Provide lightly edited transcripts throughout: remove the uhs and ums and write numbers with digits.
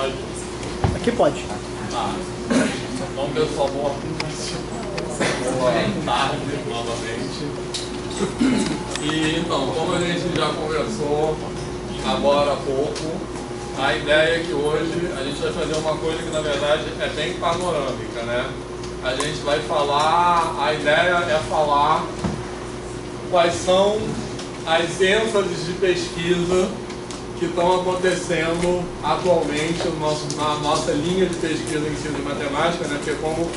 pode? Aqui pode. Tá. Então, pessoal, boa tarde novamente. E então, como a gente já conversou agora há pouco, a ideia é que hoje a gente vai fazer uma coisa que na verdade é bem panorâmica, né? A gente vai falar, a ideia é falar quais são as ênfases de pesquisa que estão acontecendo atualmente na nossa linha de pesquisa em ensino de matemática, né? Porque como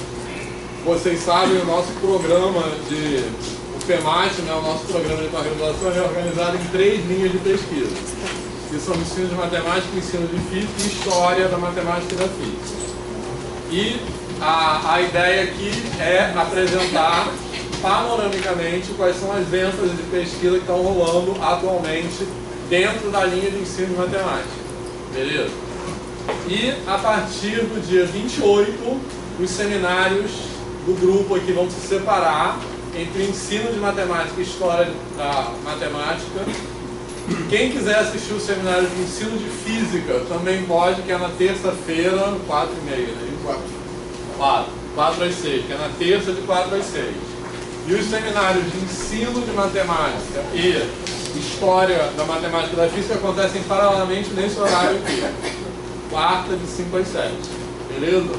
vocês sabem, o nosso programa o PEMAT, né, o nosso programa de pós-graduação é organizado em 3 linhas de pesquisa, que são ensino de matemática, ensino de física e história da matemática e da física. E a ideia aqui é apresentar panoramicamente quais são as ênfases de pesquisa que estão rolando atualmente dentro da linha de ensino de matemática. Beleza? E a partir do dia 28, os seminários do grupo aqui vão se separar entre ensino de matemática e história da matemática. Quem quiser assistir o seminário de ensino de física também pode, que é na terça-feira, 4h30, né? 4 às 6, que é na terça de 4 às 6. E os seminários de ensino de matemática e história da matemática e da física acontecem paralelamente nesse horário aqui. Quarta de 5 às 7. Beleza?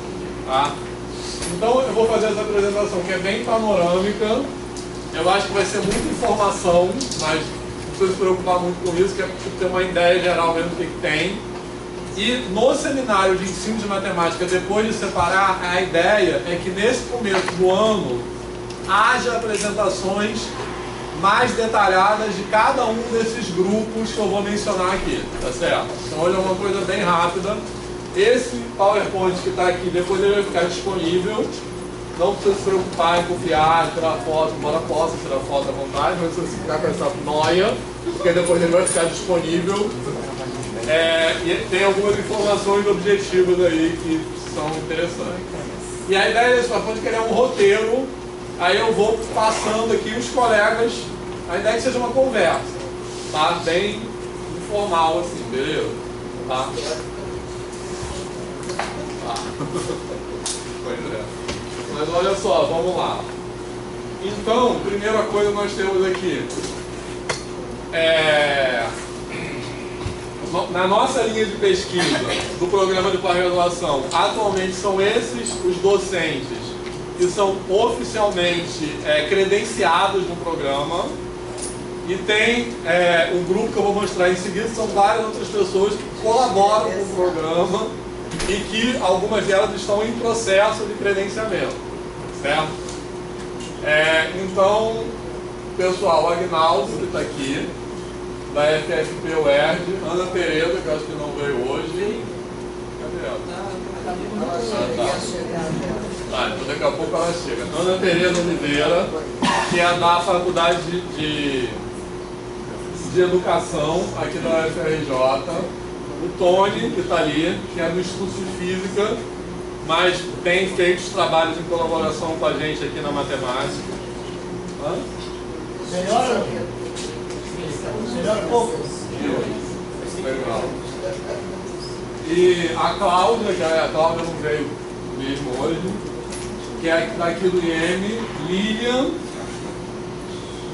Tá? Então eu vou fazer essa apresentação que é bem panorâmica. Eu acho que vai ser muita informação, mas não precisa se preocupar muito com isso, que é para ter uma ideia geral mesmo do que tem. E no seminário de ensino de matemática, depois de separar, a ideia é que nesse começo do ano haja apresentações mais detalhadas de cada um desses grupos que eu vou mencionar aqui, tá certo? Então hoje é uma coisa bem rápida. Esse PowerPoint que está aqui, depois ele vai ficar disponível. Não precisa se preocupar em copiar, tirar foto, embora possa tirar foto à vontade, mas se você ficar com essa noia, porque depois ele vai ficar disponível. E tem algumas informações objetivas aí que são interessantes. E a ideia desse PowerPoint é criar um roteiro. Aí eu vou passando aqui os colegas, a ideia é que seja uma conversa, tá? Bem informal assim, beleza? Tá? Pois é. Mas olha só, vamos lá. Então, primeira coisa que nós temos aqui na nossa linha de pesquisa do programa de pós-graduação, atualmente são esses os docentes que são oficialmente credenciados no programa, e tem um grupo que eu vou mostrar em seguida, são várias outras pessoas que colaboram com o programa e que algumas delas estão em processo de credenciamento, certo? Então, pessoal, o Agnaldo, que está aqui, da FFP-UERJ, Ana Tereza, que eu acho que não veio hoje. Cadê ela? Então daqui a pouco ela chega. Ana Tereza Oliveira, que é da Faculdade de Educação aqui da UFRJ. O Tony, que está ali, que é do Instituto de Física, mas tem feito os trabalhos em colaboração com a gente aqui na matemática. Melhor um pouco. Legal. E a Cláudia, a Cláudia não veio mesmo hoje, que é daqui do IEM, Lilian,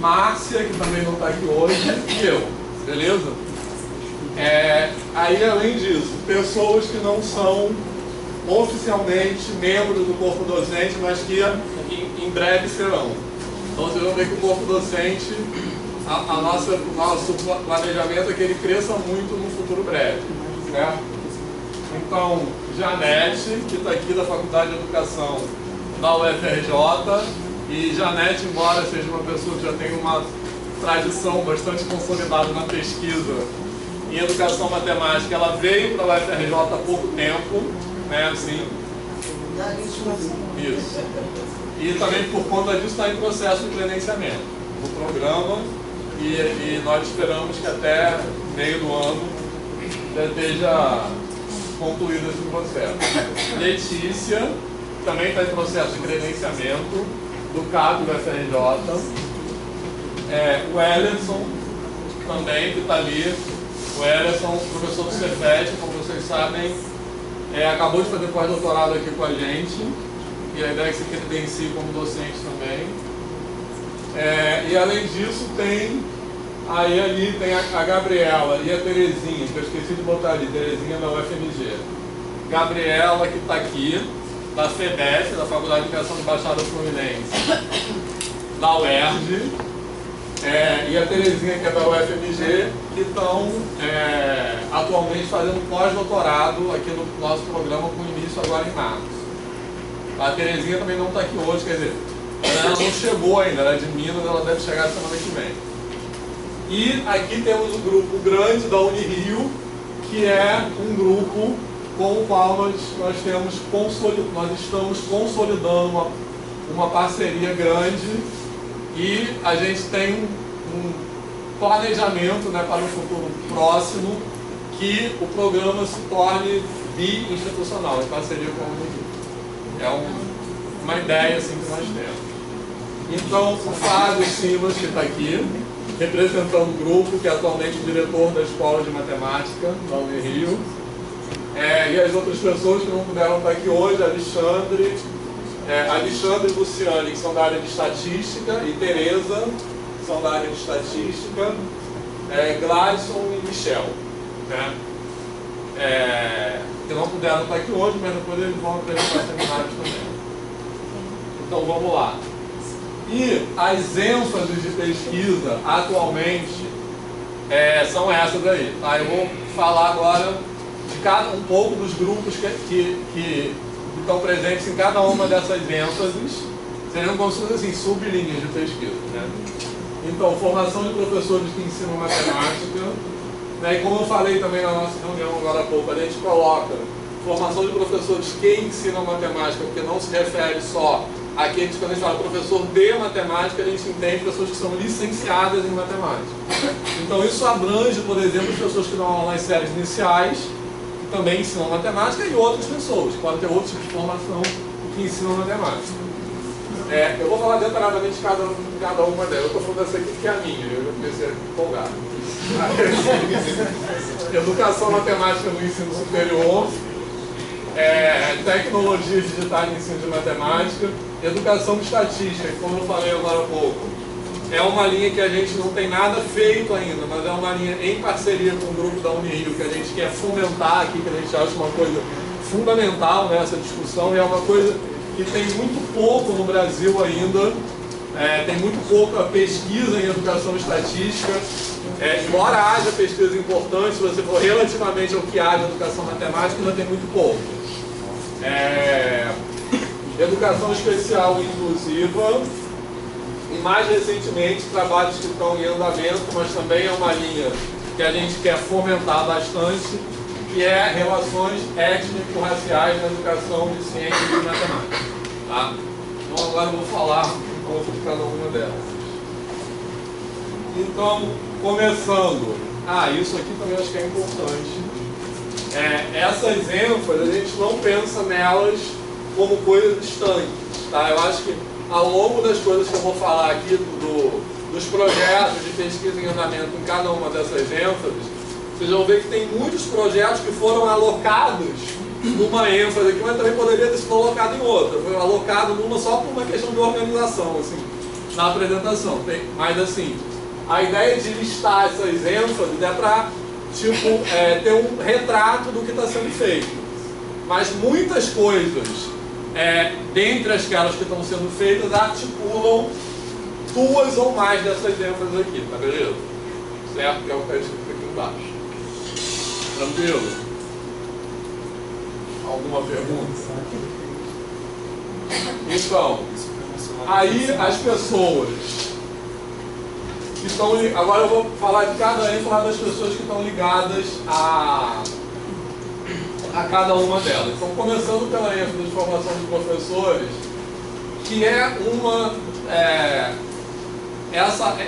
Márcia, que também não está aqui hoje, e eu, beleza? Aí, além disso, pessoas que não são oficialmente membros do corpo docente, mas que em breve serão. Então vocês vão ver que o corpo docente, o nosso planejamento é que ele cresça muito no futuro breve, certo? Então, Janete, que está aqui da Faculdade de Educação da UFRJ, e Janete, embora seja uma pessoa que já tem uma tradição bastante consolidada na pesquisa em educação matemática, ela veio para a UFRJ há pouco tempo, né, assim. Isso. E também por conta disso está em processo de credenciamento do programa, e nós esperamos que até meio do ano já esteja concluído esse processo. Letícia também está em processo de credenciamento do CAP do FRJ. O Ellerson também, que está ali. O Ellerson, professor do Cefet, como vocês sabem, acabou de fazer pós-doutorado aqui com a gente, e a ideia é que se credencie como docente também. E além disso tem, ali tem a Gabriela e a Terezinha, que eu esqueci de botar ali, Terezinha da UFMG. Gabriela, que está aqui, da FEBEF, da Faculdade de Educação de Baixada Fluminense, da UERJ, e a Terezinha, que é da UFMG, que estão atualmente fazendo pós-doutorado aqui no nosso programa, com início agora em março. A Terezinha também não está aqui hoje, quer dizer, ela não chegou ainda, ela é de Minas, ela deve chegar semana que vem. E aqui temos o grupo grande da Unirio, que é um grupo com o qual nós estamos consolidando uma parceria grande, e a gente tem um planejamento, né, para o futuro próximo, que o programa se torne bi-institucional, em parceria com a Unirio. É uma ideia assim, que nós temos. Então, o Fábio Simas, que está aqui, representando o grupo, que é atualmente o diretor da Escola de Matemática da Unirio, e as outras pessoas que não puderam estar aqui hoje, Alexandre e Luciane, que são da área de Estatística, e Tereza, que são da área de Estatística, Gladson e Michel, né? Que não puderam estar aqui hoje, mas depois eles vão apresentar seminários também. Então vamos lá. E as ênfases de pesquisa atualmente são essas aí. Tá? Eu vou falar agora de um pouco dos grupos que estão presentes em cada uma dessas ênfases. Seriam como se fossem assim, sublinhas de pesquisa, né? Então, formação de professores que ensinam matemática, né? E como eu falei também na nossa reunião agora há pouco, a gente coloca formação de professores que ensinam matemática, porque não se refere só àqueles, quando a gente fala professor de matemática, a gente entende pessoas que são licenciadas em matemática. Então isso abrange, por exemplo, as pessoas que dão aula nas séries iniciais, que também ensinam matemática, e outras pessoas, que podem ter outro tipo de formação que ensinam matemática. Eu vou falar detalhadamente de cada uma delas. Eu estou falando dessa aqui porque é a minha, eu já comecei a empolgar. Educação matemática no ensino superior, tecnologias digitais no ensino de matemática, educação de estatística, que, como eu falei agora há pouco, é uma linha que a gente não tem nada feito ainda, mas é uma linha em parceria com o grupo da Unirio, que a gente quer fomentar aqui, que a gente acha uma coisa fundamental nessa discussão, e é uma coisa que tem muito pouco no Brasil ainda, tem muito pouca pesquisa em educação estatística, embora haja pesquisas importantes, se você for relativamente ao que há de educação matemática, ainda tem muito pouco. Educação especial e inclusiva, e mais recentemente trabalhos que estão em andamento, mas também é uma linha que a gente quer fomentar bastante, que é relações étnico-raciais na educação de ciências e matemática. Tá? Então agora eu vou falar um pouco de cada uma delas. Então, começando, isso aqui também acho que é importante. Essas ênfases, a gente não pensa nelas como coisas distantes. Tá? Eu acho que ao longo das coisas que eu vou falar aqui, dos projetos de pesquisa em andamento em cada uma dessas ênfases, vocês vão ver que tem muitos projetos que foram alocados numa ênfase aqui, mas também poderia ter sido alocado em outra. Foi alocado numa só por uma questão de organização, assim, na apresentação. Mas assim, a ideia de listar essas ênfases é para ter um retrato do que está sendo feito. Mas muitas coisas, dentre aquelas que estão sendo feitas, articulam duas ou mais dessas ênfases aqui, tá beleza? Certo? Que é o que está escrito aqui embaixo. Tranquilo? Alguma pergunta? Então, aí as pessoas que estão... Agora eu vou falar de cada ênfase das pessoas que estão ligadas a cada uma delas. Então, começando pela ênfase de formação de professores, que é uma...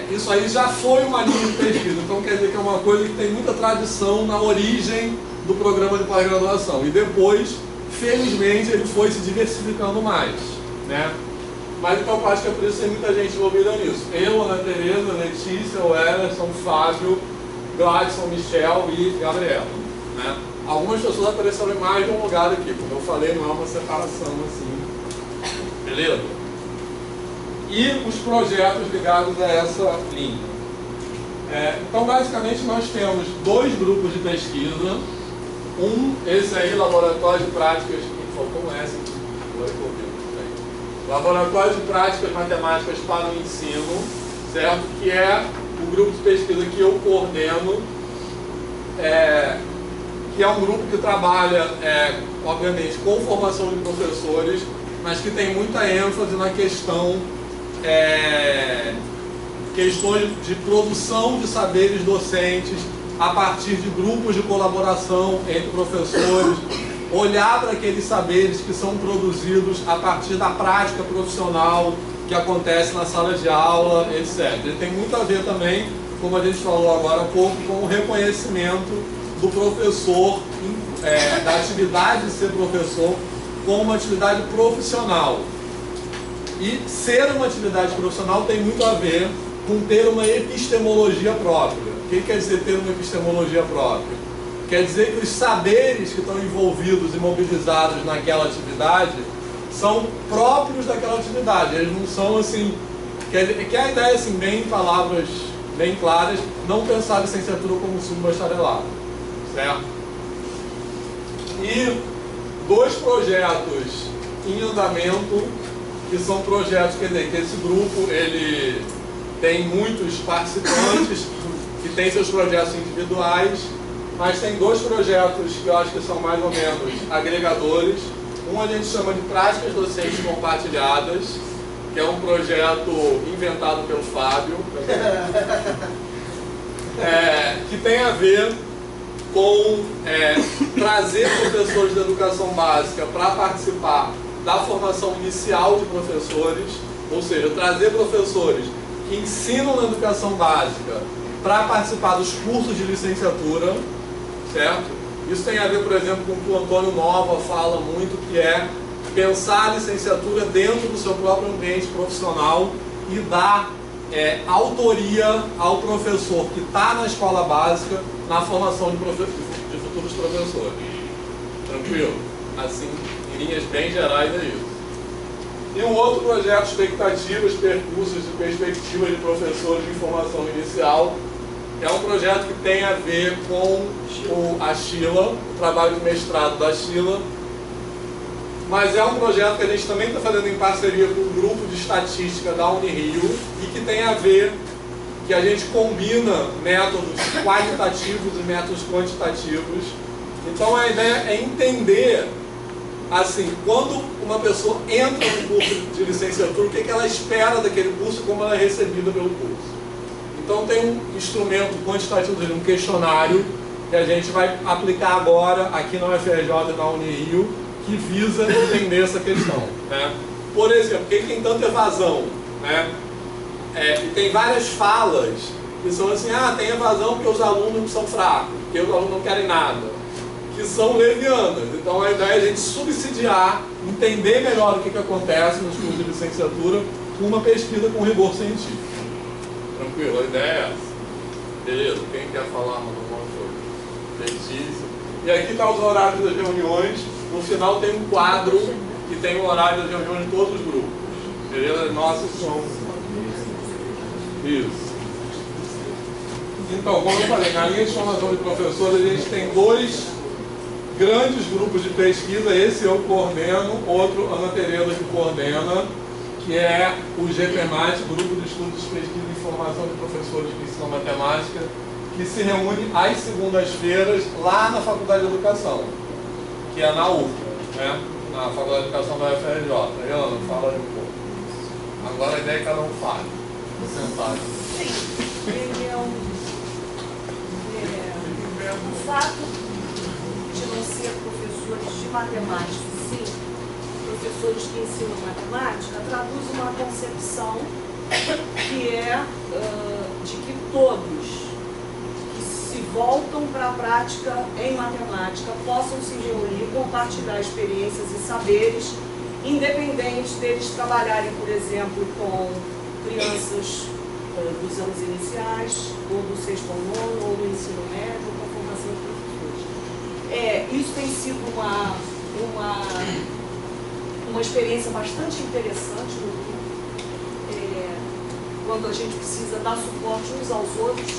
isso aí já foi uma linha de pesquisa, então quer dizer que é uma coisa que tem muita tradição na origem do programa de pós-graduação, e depois, felizmente, ele foi se diversificando mais, né? Mas então eu acho que é por isso que tem muita gente envolvida nisso. Eu, Ana Tereza, Letícia, o Emerson, Fábio, Gladson, Michel e Gabriela, né? Algumas pessoas apareceram em mais de um lugar aqui. Como eu falei, não é uma separação assim. Beleza? E os projetos ligados a essa linha. Então, basicamente, nós temos dois grupos de pesquisa. Esse aí, Laboratório de Práticas... Faltou um S aqui. Laboratório de Práticas Matemáticas para o Ensino, certo? Que é o grupo de pesquisa que eu coordeno, que é um grupo que trabalha, obviamente, com formação de professores, mas que tem muita ênfase na questões de produção de saberes docentes a partir de grupos de colaboração entre professores, olhar para aqueles saberes que são produzidos a partir da prática profissional que acontece na sala de aula, etc. Ele tem muito a ver também, como a gente falou agora há pouco, com o reconhecimento do professor, da atividade de ser professor, como uma atividade profissional. E ser uma atividade profissional tem muito a ver com ter uma epistemologia própria. O que quer dizer ter uma epistemologia própria? Quer dizer que os saberes que estão envolvidos e mobilizados naquela atividade são próprios daquela atividade. Eles não são assim... Que a ideia, assim, bem em palavras bem claras, não pensar a licenciatura como subbacharelado. Certo? E dois projetos em andamento, que são projetos, quer dizer, que esse grupo ele tem muitos participantes que têm seus projetos individuais, mas tem dois projetos que eu acho que são mais ou menos agregadores. Um a gente chama de Práticas Docentes Compartilhadas, que é um projeto inventado pelo Fábio, que tem a ver com trazer professores da educação básica para participar da formação inicial de professores, ou seja, trazer professores que ensinam na educação básica para participar dos cursos de licenciatura, certo? Isso tem a ver, por exemplo, com o que o Antônio Nova fala muito, que é pensar a licenciatura dentro do seu próprio ambiente profissional e dar autoria ao professor que está na escola básica na formação de futuros professores. Tranquilo? Assim, em linhas bem gerais é isso. E um outro projeto, Expectativas, Percursos e Perspectivas de Professores de Formação Inicial, é um projeto que tem a ver com a Sheila, o trabalho de mestrado da Sheila, mas é um projeto que a gente também está fazendo em parceria com um grupo de estatística da Unirio e que tem a ver, que a gente combina métodos qualitativos e métodos quantitativos. Então a ideia é entender, assim, quando uma pessoa entra no curso de licenciatura, o que ela espera daquele curso e como ela é recebida pelo curso. Então tem um instrumento quantitativo, um questionário, que a gente vai aplicar agora aqui na UFRJ e na Unirio, que visa entender essa questão. Né? Por exemplo, por que tem tanta evasão? Né? E tem várias falas que são assim, tem evasão porque os alunos são fracos, porque os alunos não querem nada, que são levianas. Então a ideia é a gente subsidiar, entender melhor o que acontece nos cursos de licenciatura com uma pesquisa com rigor científico. Tranquilo? A ideia é essa. Beleza? Quem quer falar mais alguma coisa? Letícia. E aqui está os horários das reuniões. No final tem um quadro que tem o horário das reuniões de todos os grupos. Beleza? Nossas são... Isso. Então, como eu falei, na linha de formação de professores, a gente tem dois grandes grupos de pesquisa. Esse eu coordeno, outro Ana Tereza que coordena, que é o GPMAT, Grupo de Estudos, Pesquisa e Formação de Professores que Ensinam Matemática, que se reúne às segundas-feiras lá na Faculdade de Educação, que é na UFRA, né? Na Faculdade de Educação da UFRJ. Ana, fala aí um pouco. Agora a ideia é que cada um fale. Porcentagem. Sim, ele é o fato de não ser professores de matemática, sim, professores que ensinam matemática, traduz uma concepção que é de que todos que se voltam para a prática em matemática possam se reunir, compartilhar experiências e saberes, independente deles trabalharem, por exemplo, com crianças dos anos iniciais, ou do 6º ao 9º, ou do ensino médio, ou com a formação de professores. Isso tem sido uma experiência bastante interessante no grupo, quando a gente precisa dar suporte uns aos outros,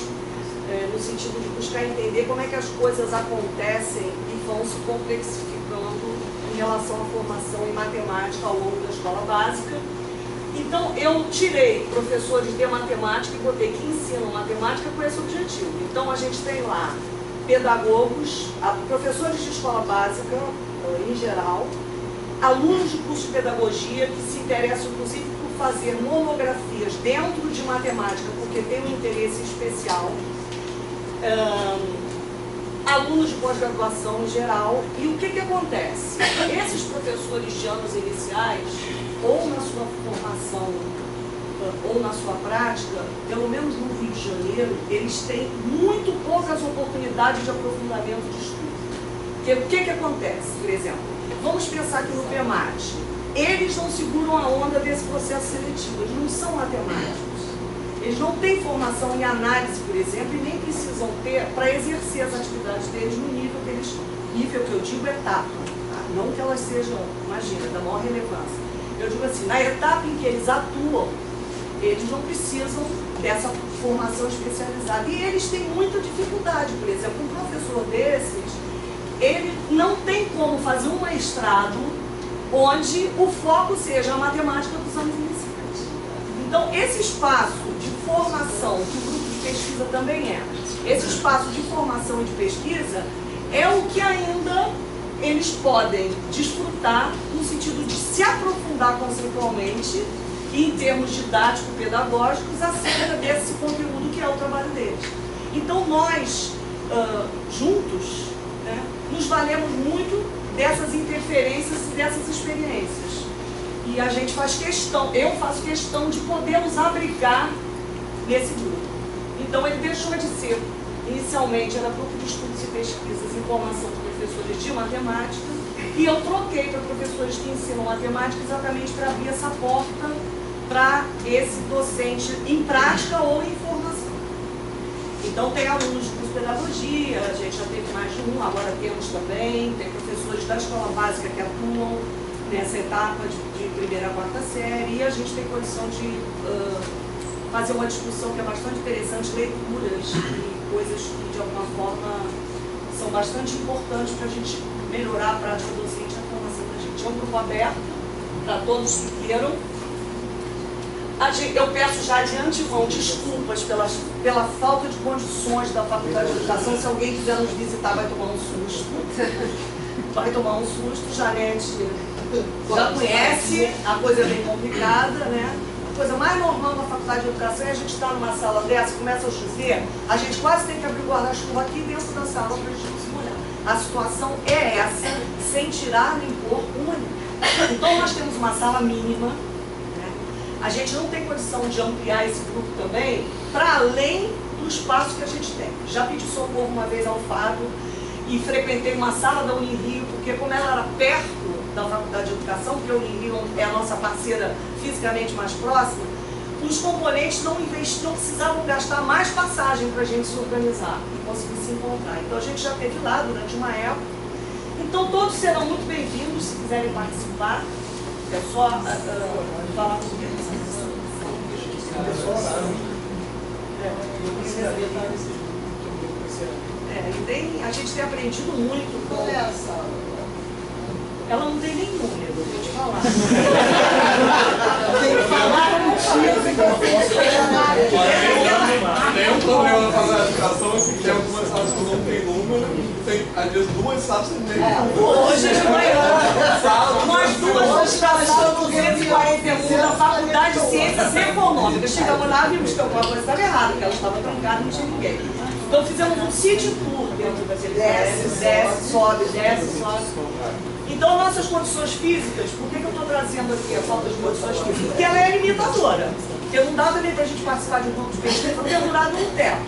no sentido de buscar entender como é que as coisas acontecem e vão se complexificando em relação à formação em matemática ao longo da escola básica. Então, eu tirei professores de matemática e botei que ensinam matemática com esse objetivo. Então, a gente tem lá pedagogos, professores de escola básica, em geral, alunos de curso de pedagogia que se interessam, inclusive, por fazer monografias dentro de matemática, porque tem um interesse especial, alunos de pós-graduação em geral. E o que acontece? Esses professores de anos iniciais, ou na sua formação ou na sua prática, pelo menos no Rio de Janeiro, eles têm muito poucas oportunidades de aprofundamento de estudo. O que acontece? Por exemplo, vamos pensar aqui no PEMAT. Eles não seguram a onda desse processo seletivo, eles não são matemáticos. Eles não têm formação em análise, por exemplo, e nem precisam ter para exercer as atividades deles no nível que eles, nível que eu digo etapa, tá? Não que elas sejam, imagina, da maior relevância. Eu digo assim, na etapa em que eles atuam, eles não precisam dessa formação especializada. E eles têm muita dificuldade. Por exemplo, um professor desses, ele não tem como fazer um mestrado onde o foco seja a matemática dos anos iniciais. Então, esse espaço de formação, que o grupo de pesquisa também esse espaço de formação e de pesquisa é o que ainda eles podem desfrutar no sentido de se aprofundar conceitualmente e em termos didático-pedagógicos acerca desse conteúdo que é o trabalho deles. Então nós, juntos, né, nos valemos muito dessas interferências e dessas experiências. E a gente faz questão, eu faço questão de poder nos abrigar nesse grupo. Então ele deixou de ser, inicialmente era grupo de estudos e pesquisas em formação de professores de matemática, e eu troquei para professores que ensinam matemática exatamente para abrir essa porta para esse docente em prática ou em formação. Então tem alunos de curso de pedagogia, a gente já teve mais de um, agora temos também, tem professores da escola básica que atuam nessa etapa de primeira a quarta série, e a gente tem condição de fazer uma discussão que é bastante interessante, leituras e coisas que de alguma forma são bastante importantes para a gente melhorar a prática docente e a formação da gente. É um grupo aberto para todos que queiram. Eu peço já de antemão desculpas pela falta de condições da Faculdade de Educação. Se alguém quiser nos visitar, vai tomar um susto. Vai tomar um susto. Janete já conhece, a coisa é bem complicada, né? A coisa mais normal da Faculdade de Educação é a gente estar numa sala dessa, começa a chover, a gente quase tem que abrir o guarda-chuva aqui dentro da sala para a gente não se molhar. A situação é essa, sem tirar nem pôr uma linha. Então nós temos uma sala mínima, né? A gente não tem condição de ampliar esse grupo também para além do espaço que a gente tem. Já pedi socorro uma vez ao Fábio e frequentei uma sala da Unirio, porque como ela era perto da Faculdade de Educação, porque a Unirio é a nossa parceira fisicamente mais próxima, os componentes não precisavam gastar mais passagem para a gente se organizar e conseguir se encontrar. Então a gente já esteve lá durante uma época. Então todos serão muito bem-vindos se quiserem participar. É só falar com eles. A gente tem aprendido muito com essa. Ela não tem nem número, vou te falar. Tem que falar contigo. Tem um problema na Faculdade de Educação, é que tem algumas salas que não tem número, tem às vezes duas salas que tem número. Hoje de manhã, nós duas estações do 241 da Faculdade de Ciências Econômicas. Chegamos lá e vimos que alguma coisa estava errada, porque ela estava trancada e não tinha ninguém. Então fizemos um city tour dentro daquele desce, sobe. Então, nossas condições físicas, por que eu estou trazendo aqui a falta de condições físicas? Porque ela é limitadora. Porque não dá também para a gente participar de um grupo de pesquisa pendurado num teto.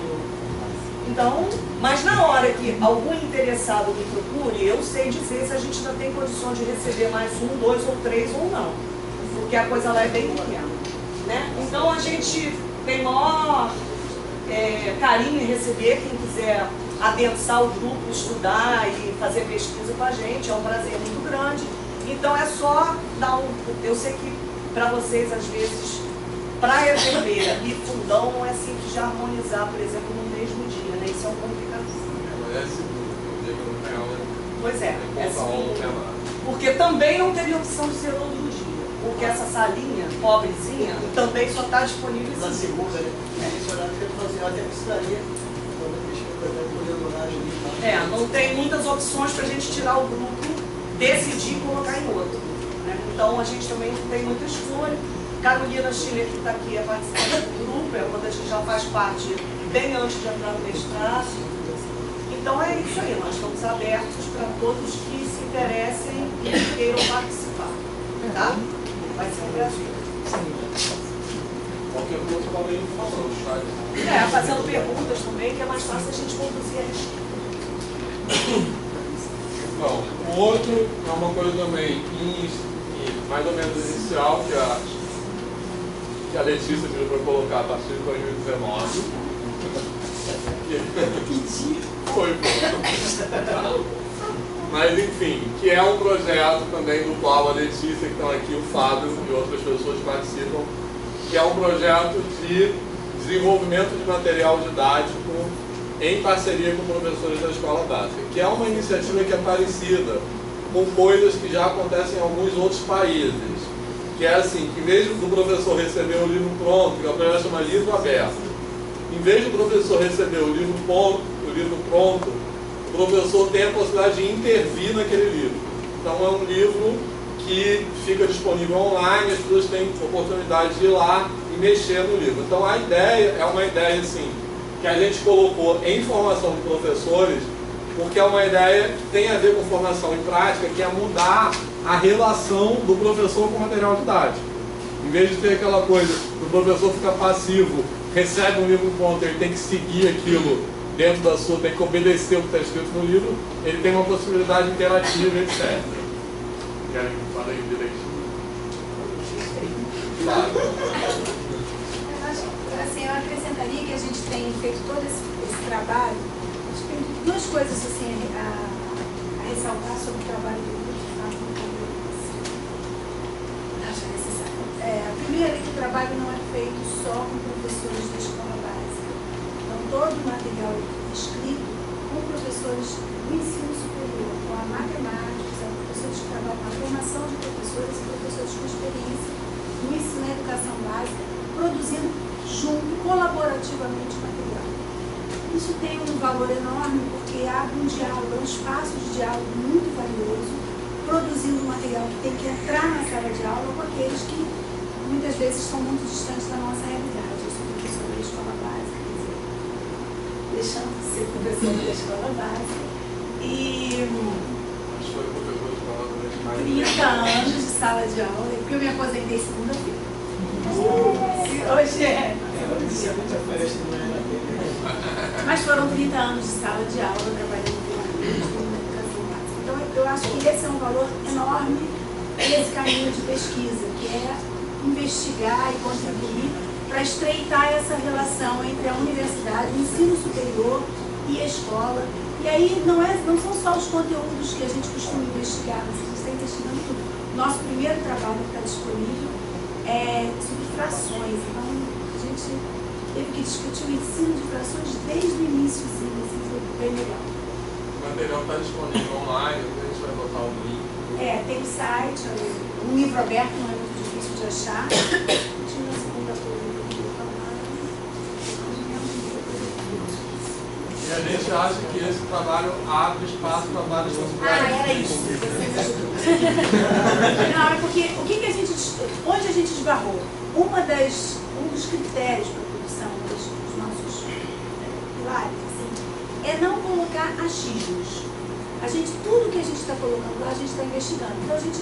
Então, mas na hora que algum interessado me procure, eu sei dizer se a gente ainda tem condições de receber mais um, dois ou três ou não. Porque a coisa lá é bem pequena, né? Então, a gente tem maior carinho em receber quem quiser adensar o grupo, estudar e fazer pesquisa com a gente, é um prazer muito grande. Então é só dar um... Eu sei que para vocês, às vezes, Praia Vermelha e Fundão não é simples de harmonizar, por exemplo, no mesmo dia, né? Isso é um complicado. É seguro, o dia que não tem aula. Pois é seguro. Porque também não teria opção de ser outro dia. Porque essa salinha, pobrezinha, também só está disponível Na esse segunda, né? Esse horário que ele fazia, até precisaria, quando a gente poder horário ali. não tem muitas opções para a gente tirar o grupo, decidir e colocar em outro. Né? Então a gente também não tem muita escolha. Carolina Schiller, que está aqui, é participante do grupo, é uma das que já faz parte bem antes de entrar no mestrado. Então é isso aí, nós estamos abertos para todos que se interessem e queiram participar. Tá? Vai ser um prazer. Qualquer coisa pode ir falando, chat. Fazendo perguntas também, que é mais fácil a gente conduzir a resposta. Bom, o outro é uma coisa também mais ou menos inicial, que a Letícia pediu para colocar a partir de 2019. Foi bom. Mas enfim, que é um projeto também do qual a Letícia, que estão aqui, o Fábio e outras pessoas participam, que é um projeto de desenvolvimento de material didático em parceria com professores da escola básica, que é uma iniciativa que é parecida com coisas que já acontecem em alguns outros países, que é assim, que em vez do professor receber o livro pronto, que a projeto chama livro aberto, em vez do professor receber o livro pronto, o professor tem a possibilidade de intervir naquele livro. Então é um livro que fica disponível online, as pessoas têm oportunidade de ir lá e mexer no livro. Então a ideia é uma ideia assim, que a gente colocou em formação de professores, porque é uma ideia que tem a ver com formação em prática, que é mudar a relação do professor com o material didático. Em vez de ter aquela coisa do professor ficar passivo, recebe um livro pronto, ele tem que seguir aquilo dentro da sua, tem que obedecer o que está escrito no livro, ele tem uma possibilidade interativa, etc. Querem que fale aí direitinho? Claro. Assim, eu acrescentaria que a gente tem feito todo esse trabalho. Acho que tem duas coisas assim, a ressaltar sobre o trabalho do grupo de fato acho necessário. A primeira é que o trabalho não é feito só com professores da escola básica. Então, todo o material escrito com professores do ensino superior, com a matemática, professores que trabalham na formação de professores e professores com experiência no ensino e educação básica, produzindo junto, colaborativamente o material. Isso tem um valor enorme porque abre um diálogo, um espaço de diálogo muito valioso, produzindo um material que tem que entrar na sala de aula com aqueles que muitas vezes estão muito distantes da nossa realidade. Eu sou professora da escola básica, quer dizer, deixando de ser professora da escola básica. E 30 anos de sala de aula, porque eu me aposentei segunda-feira. Hoje é. Mas foram 30 anos de sala de aula trabalhando na educação básica. Então eu acho que esse é um valor enorme nesse caminho de pesquisa, que é investigar e contribuir para estreitar essa relação entre a universidade, o ensino superior e a escola. E aí não são só os conteúdos que a gente costuma investigar, mas a gente está investigando tudo. Nosso primeiro trabalho que está disponível é sobre frações. Então a gente teve que discutir o ensino de frações desde o início, assim, foi bem legal. O material está disponível online, a gente vai botar o link. Tem o site, um livro aberto não é muito difícil de achar. Tinha uma segunda coisa que eu E a gente acha que esse trabalho abre espaço para várias possibilidades. era isso. Não, é porque onde a gente esbarrou? Um dos critérios para a produção dos nossos pilares é não colocar achismos. Tudo que a gente está colocando lá, a gente está investigando. Então a gente,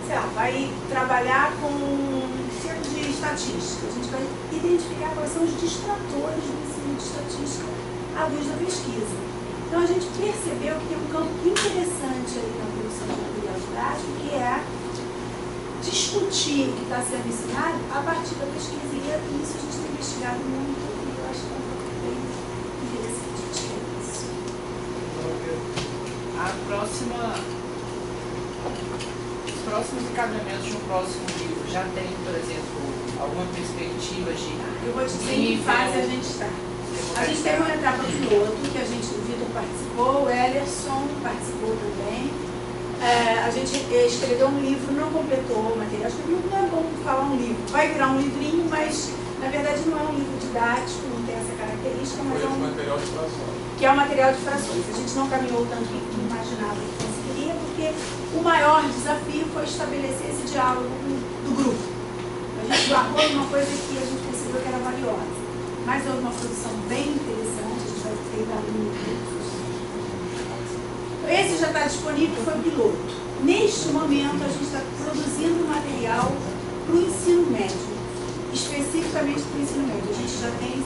sei lá, vai trabalhar com ensino de estatística. A gente vai identificar quais são os distratores do ensino de estatística à luz da pesquisa. Então a gente percebeu que tem um campo interessante aí na produção de material didático, que é discutir o que está sendo ensinado a partir da pesquisa. E isso a gente tem investigado muito e eu acho que é um campo bem interessante. os próximos encaminhamentos de um próximo livro já tem, por exemplo, alguma perspectiva de... Eu vou te dizer em que fase a gente está. A gente teve uma etapa piloto, que o Vitor participou, o Ellerson participou também. A gente escreveu um livro, não completou o material. Acho que não é bom falar um livro. Vai virar um livrinho, mas na verdade não é um livro didático, não tem essa característica, mas é um material de frações. Que é um material de frações. A gente não caminhou tanto que imaginava que conseguiria, porque o maior desafio foi estabelecer esse diálogo do grupo. A gente largou numa coisa que a gente percebeu que era valiosa. Mas houve uma produção bem interessante, a gente vai ter dado no YouTube. Esse já está disponível, foi o piloto. Neste momento, a gente está produzindo material para o ensino médio, especificamente para o ensino médio. A gente já tem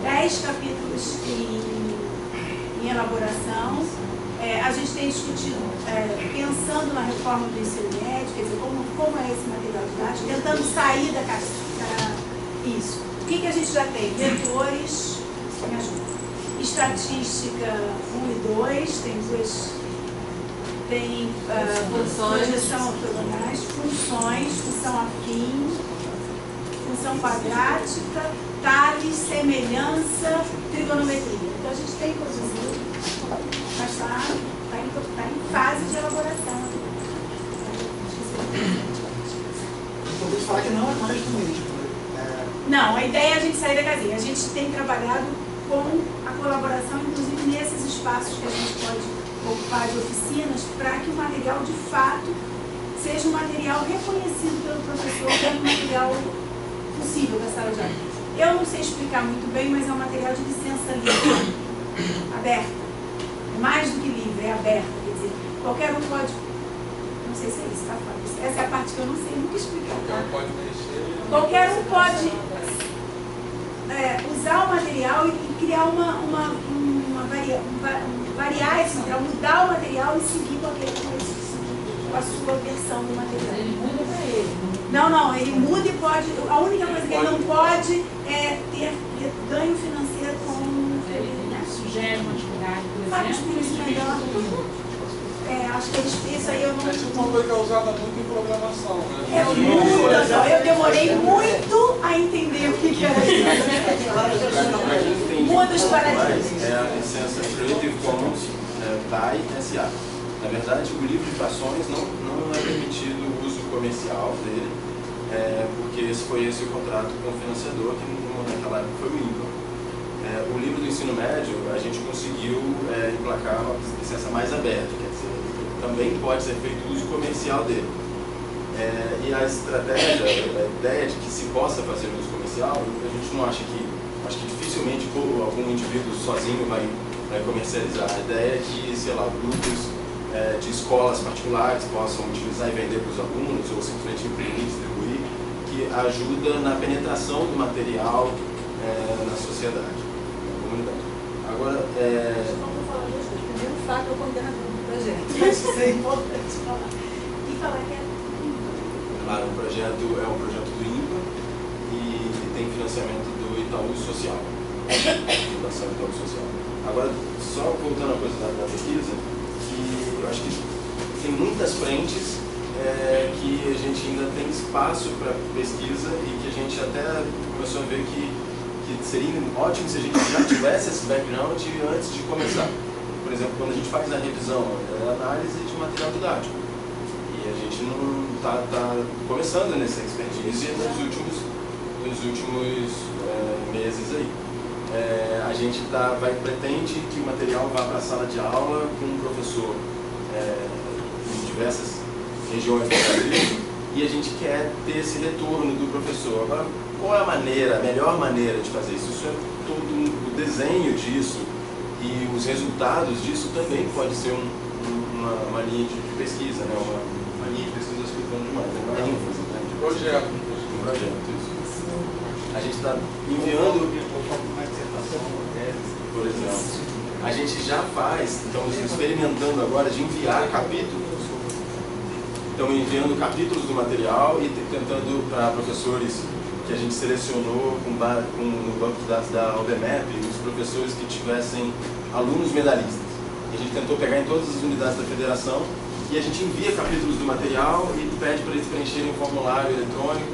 10 capítulos em elaboração. A gente tem discutido, pensando na reforma do ensino médio, quer dizer, como é esse material didático, tentando sair da caixa. Isso. O que a gente já tem? Vetores, me ajuda. Estatística 1 e 2, tem projeção ortogonais, funções, função afim, função quadrática, tales, semelhança, trigonometria. Então a gente tem produzido, mas está em fase de elaboração. Podemos falar que não é mais do mesmo. Não, a ideia é a gente sair da casinha. A gente tem trabalhado com a colaboração, inclusive nesses espaços que a gente pode ocupar de oficinas, para que o material, de fato, seja um material reconhecido pelo professor, como um material possível da sala de aula. Eu não sei explicar muito bem, mas é um material de licença livre, aberta. Mais do que livre, é aberta. Quer dizer, qualquer um pode... Não sei se é isso, tá, Fábio? Essa é a parte que eu não sei nunca explicar. Tá? Qualquer um pode usar o material e criar variar esse material, mudar o material e seguir com a sua versão do material. Ele muda para ele. Não, ele muda e pode. A única coisa que ele não pode é ter ganho financeiro com. Ele sugere uma atividade, por Fábio, exemplo. isso melhor. Acho que isso aí eu não. É tipo uma coisa que é usada muito em programação, né? Eu demorei muito a entender o que era isso. Muda os paradigmas. É a licença Creative Commons by SA. Na verdade, o livro de frações não é permitido o uso comercial dele, porque foi esse o contrato com o financiador, que naquela época foi o INPA. O livro do ensino médio, a gente conseguiu emplacar uma licença mais aberta, quer dizer, também pode ser feito uso comercial dele. E a estratégia, a ideia de que se possa fazer uso comercial, a gente não acha que, acho que dificilmente algum indivíduo sozinho vai comercializar. A ideia é que, sei lá, grupos de escolas particulares possam utilizar e vender para os alunos, ou simplesmente imprimir e distribuir, que ajuda na penetração do material na sociedade, na comunidade. Agora, Vamos falar das coisas. Primeiro, o fato é o coordenador do projeto. Isso é importante falar. E falar que claro, o projeto é um projeto do INPA e tem financiamento do Itaú Social. Fundação Itaú Social. Agora, só voltando à coisa da pesquisa, que eu acho que tem muitas frentes que a gente ainda tem espaço para pesquisa e que a gente até começou a ver que seria ótimo se a gente já tivesse esse background antes de começar. Por exemplo, quando a gente faz a revisão, análise de material didático. E a gente não está começando nessa expertise nos últimos meses aí. A gente pretende que o material vá para a sala de aula com um professor em diversas regiões do Brasil e a gente quer ter esse retorno do professor. Agora, qual é a melhor maneira de fazer isso? Isso é todo o desenho disso e os resultados disso também pode ser uma linha de pesquisa, né? Uma linha de pesquisa explicando demais, né? Uma ênfase, né? De projeto. Um projeto, isso. A gente está enviando, por exemplo, a gente já estamos experimentando agora de enviar capítulos. Estamos enviando capítulos do material e tentando para professores que a gente selecionou no banco de dados da OBMEP os professores que tivessem alunos medalhistas. E a gente tentou pegar em todas as unidades da federação e a gente envia capítulos do material e pede para eles preencherem um formulário eletrônico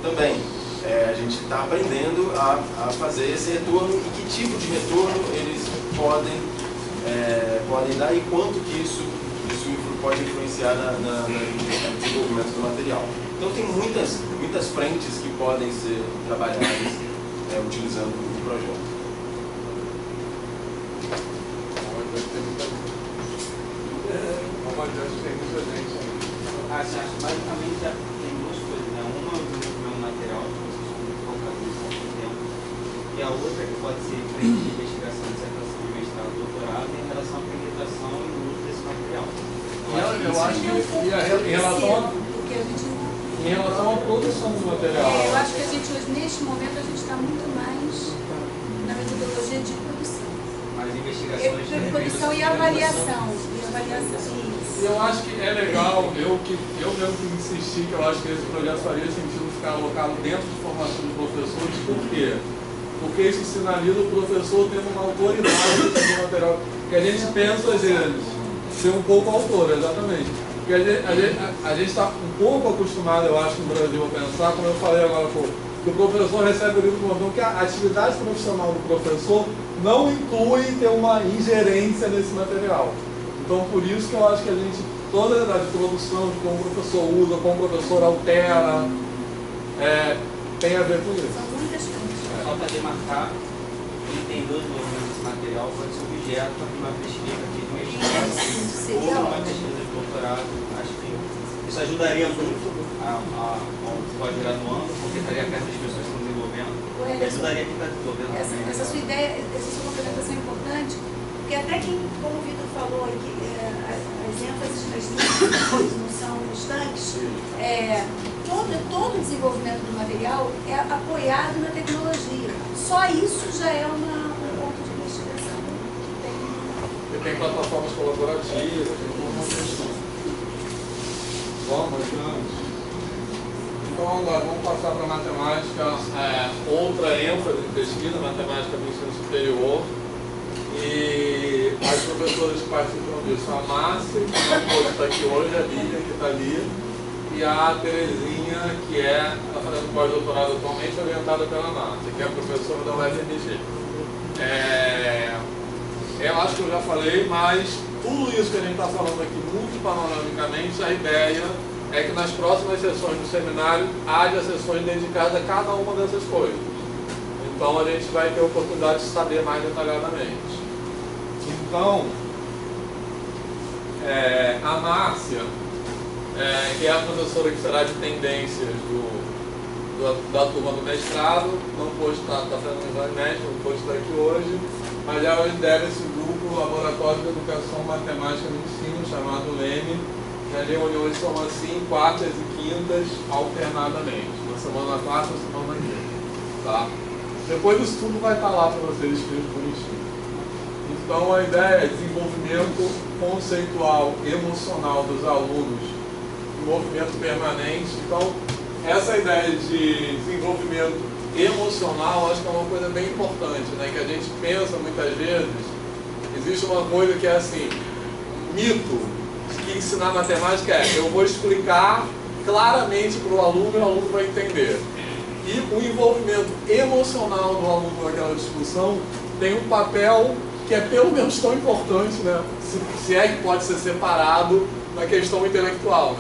também. A gente está aprendendo a fazer esse retorno e que tipo de retorno eles podem dar e quanto que isso pode influenciar no desenvolvimento do material. Então tem muitas frentes que podem ser trabalhadas utilizando o projeto. Acho basicamente tem duas coisas, né? Uma é o desenvolvimento material, que vocês estão muito focados nisso há muito tempo, e a outra que pode ser frente de investigação, dissertação de mestrado, doutorado, em relação à apresentação e uso desse material. Eu acho que em relação à produção do material. Eu acho que a gente hoje, neste momento, a gente está muito mais na metodologia de produção. Mas investigações de Produção e avaliação. Eu acho que é legal, eu mesmo que insisti que eu acho que esse projeto faria sentido ficar alocado dentro de formação de professores. Por quê? Porque isso sinaliza o professor tendo uma autoridade sobre o material. Que a gente pensa, às vezes, ser um pouco autor, exatamente. Porque a gente está um pouco acostumado, eu acho, no Brasil, a pensar, como eu falei agora há pouco, que o professor recebe o livro do montão, que a atividade profissional do professor não inclui ter uma ingerência nesse material. Então, por isso que eu acho que a gente, toda a produção de como o professor usa, como o professor altera, tem a ver com isso. São muitas coisas. Só para demarcar, quem tem dois desenvolvimento desse material pode ser objeto de uma pesquisa aqui de mestrado ou uma pesquisa de doutorado. Acho que isso ajudaria muito ao virar no ano, porque estaria perto das pessoas que estão desenvolvendo. E ajudaria quem está desenvolvendo também. Essa sua ideia, essa sua apresentação é importante, porque até quem, como o Vitor falou, que as ênfases nas linhas não são constantes, todo o desenvolvimento do material é apoiado na tecnologia. Só isso já é um ponto de investigação. Tem plataformas colaborativas, tem uma questão. Vamos. Então agora vamos passar para a matemática, outra ênfase de pesquisa, matemática do ensino superior. E as professoras que participam disso, a Márcia, que não pôde estar aqui hoje, a Lívia, que está ali, e a Terezinha, que está fazendo pós-doutorado atualmente, orientada pela Márcia, que é a professora da UFMG. Eu acho que eu já falei, mas tudo isso que a gente está falando aqui, muito panoramicamente, a ideia é que nas próximas sessões do seminário haja sessões dedicadas a cada uma dessas coisas. Então a gente vai ter a oportunidade de saber mais detalhadamente. Então, a Márcia, que é a professora que será de tendências da turma do mestrado, não pôde estar fazendo um exame médico, não pôde estar aqui hoje, mas ela lidera esse grupo, Laboratório de Educação Matemática no Ensino, chamado LEME, e as reuniões são assim, quartas e quintas, alternadamente. Uma semana na quarta, uma semana na quinta. Tá? Depois isso tudo vai estar lá para vocês escrito bonitinho. Então a ideia é desenvolvimento conceitual, emocional dos alunos, desenvolvimento permanente. Então essa ideia de desenvolvimento emocional acho que é uma coisa bem importante, né? Que a gente pensa muitas vezes, existe uma coisa que é assim, mito, que ensinar matemática eu vou explicar claramente para o aluno e o aluno vai entender. E o envolvimento emocional do aluno naquela discussão tem um papel que é pelo menos tão importante, né? Se é que pode ser separado da questão intelectual,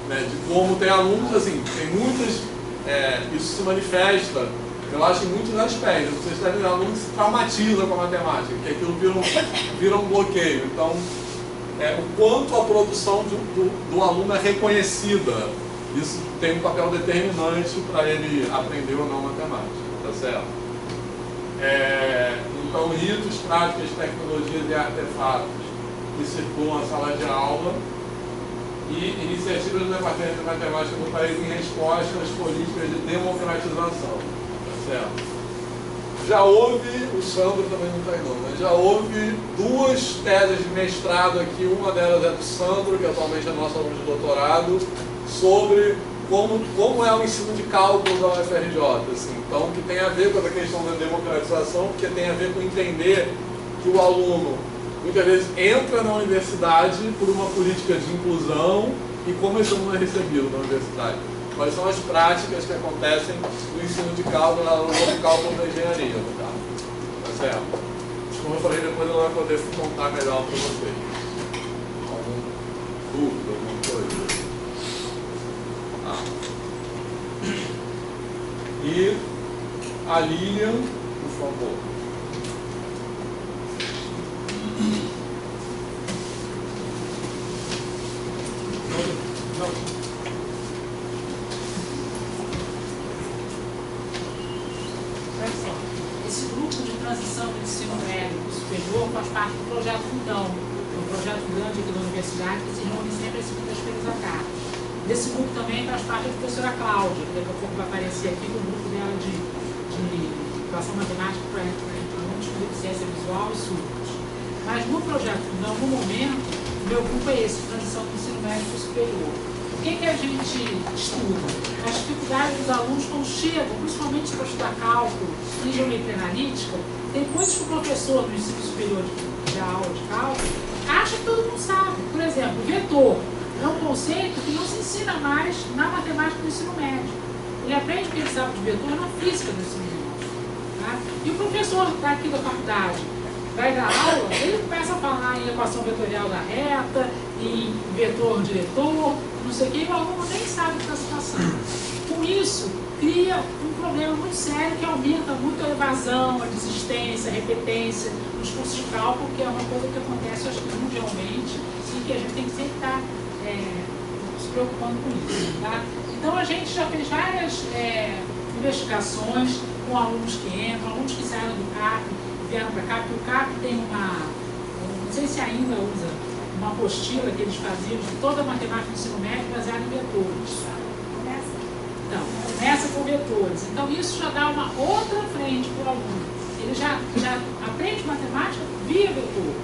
né? De como tem alunos, assim, tem muitas, isso se manifesta, eu acho, em muitos aspectos. Vocês têm alunos que se traumatizam com a matemática, que aquilo vira um bloqueio. Então, o quanto a produção do aluno é reconhecida, isso tem um papel determinante para ele aprender ou não matemática, tá certo? Então, ritos, práticas, tecnologias e artefatos que circulam a sala de aula e iniciativas do Departamento de Matemática no país em resposta às políticas de democratização, tá certo? Já houve, o Sandro também não está aí não, mas já houve duas teses de mestrado aqui, uma delas é do Sandro, que atualmente é nosso aluno de doutorado, sobre como é o ensino de cálculo da UFRJ, assim. Então, que tem a ver com a questão da democratização, porque tem a ver com entender que o aluno, muitas vezes, entra na universidade por uma política de inclusão e como esse aluno é recebido na universidade. Quais são as práticas que acontecem no ensino de cálculo, no cálculo da engenharia, no caso. Tá certo? Como eu falei, depois ela vai poder contar melhor para vocês. Alguma dúvida, alguma coisa? E a Lilian, por favor. Esse grupo de transição do ensino médio e superior faz parte do projeto Fundão, um projeto grande aqui da universidade que se reúne sempre às segundas-feiras à tarde. Desse grupo também faz parte a professora Cláudia, que daqui a pouco vai aparecer aqui no grupo dela de educação matemática para alunos de ciência visual e surdos. Mas no projeto Fundão, no momento, o meu grupo é esse, transição do ensino médio e superior. O que a gente estuda? As dificuldades dos alunos quando chegam, principalmente para estudar cálculo e geometria analítica, tem coisas que o professor no ensino superior de aula de cálculo acha que todo mundo sabe. Por exemplo, vetor é um conceito que não se ensina mais na matemática do ensino médio. Ele aprende o que ele sabe de vetor na física do ensino médio. Tá? E o professor daqui da faculdade vai dar aula, ele começa a falar em equação vetorial da reta, em vetor diretor, não sei o que, e o aluno nem sabe o que está se passando. Com isso, cria um problema muito sério que aumenta muito a evasão, a desistência, a repetência nos cursos de cálculo, que é uma coisa que acontece, acho que mundialmente, e que a gente tem que sempre estar se preocupando com isso. Tá? Então, a gente já fez várias investigações com alunos que entram, alunos que saíram do CAP, vieram para cá, porque o CAP tem não sei se ainda usa, uma apostila que eles faziam de toda a matemática do ensino médio baseada em vetores. Então, começa com vetores. Então, isso já dá uma outra frente para o aluno. Ele já aprende matemática via vetor.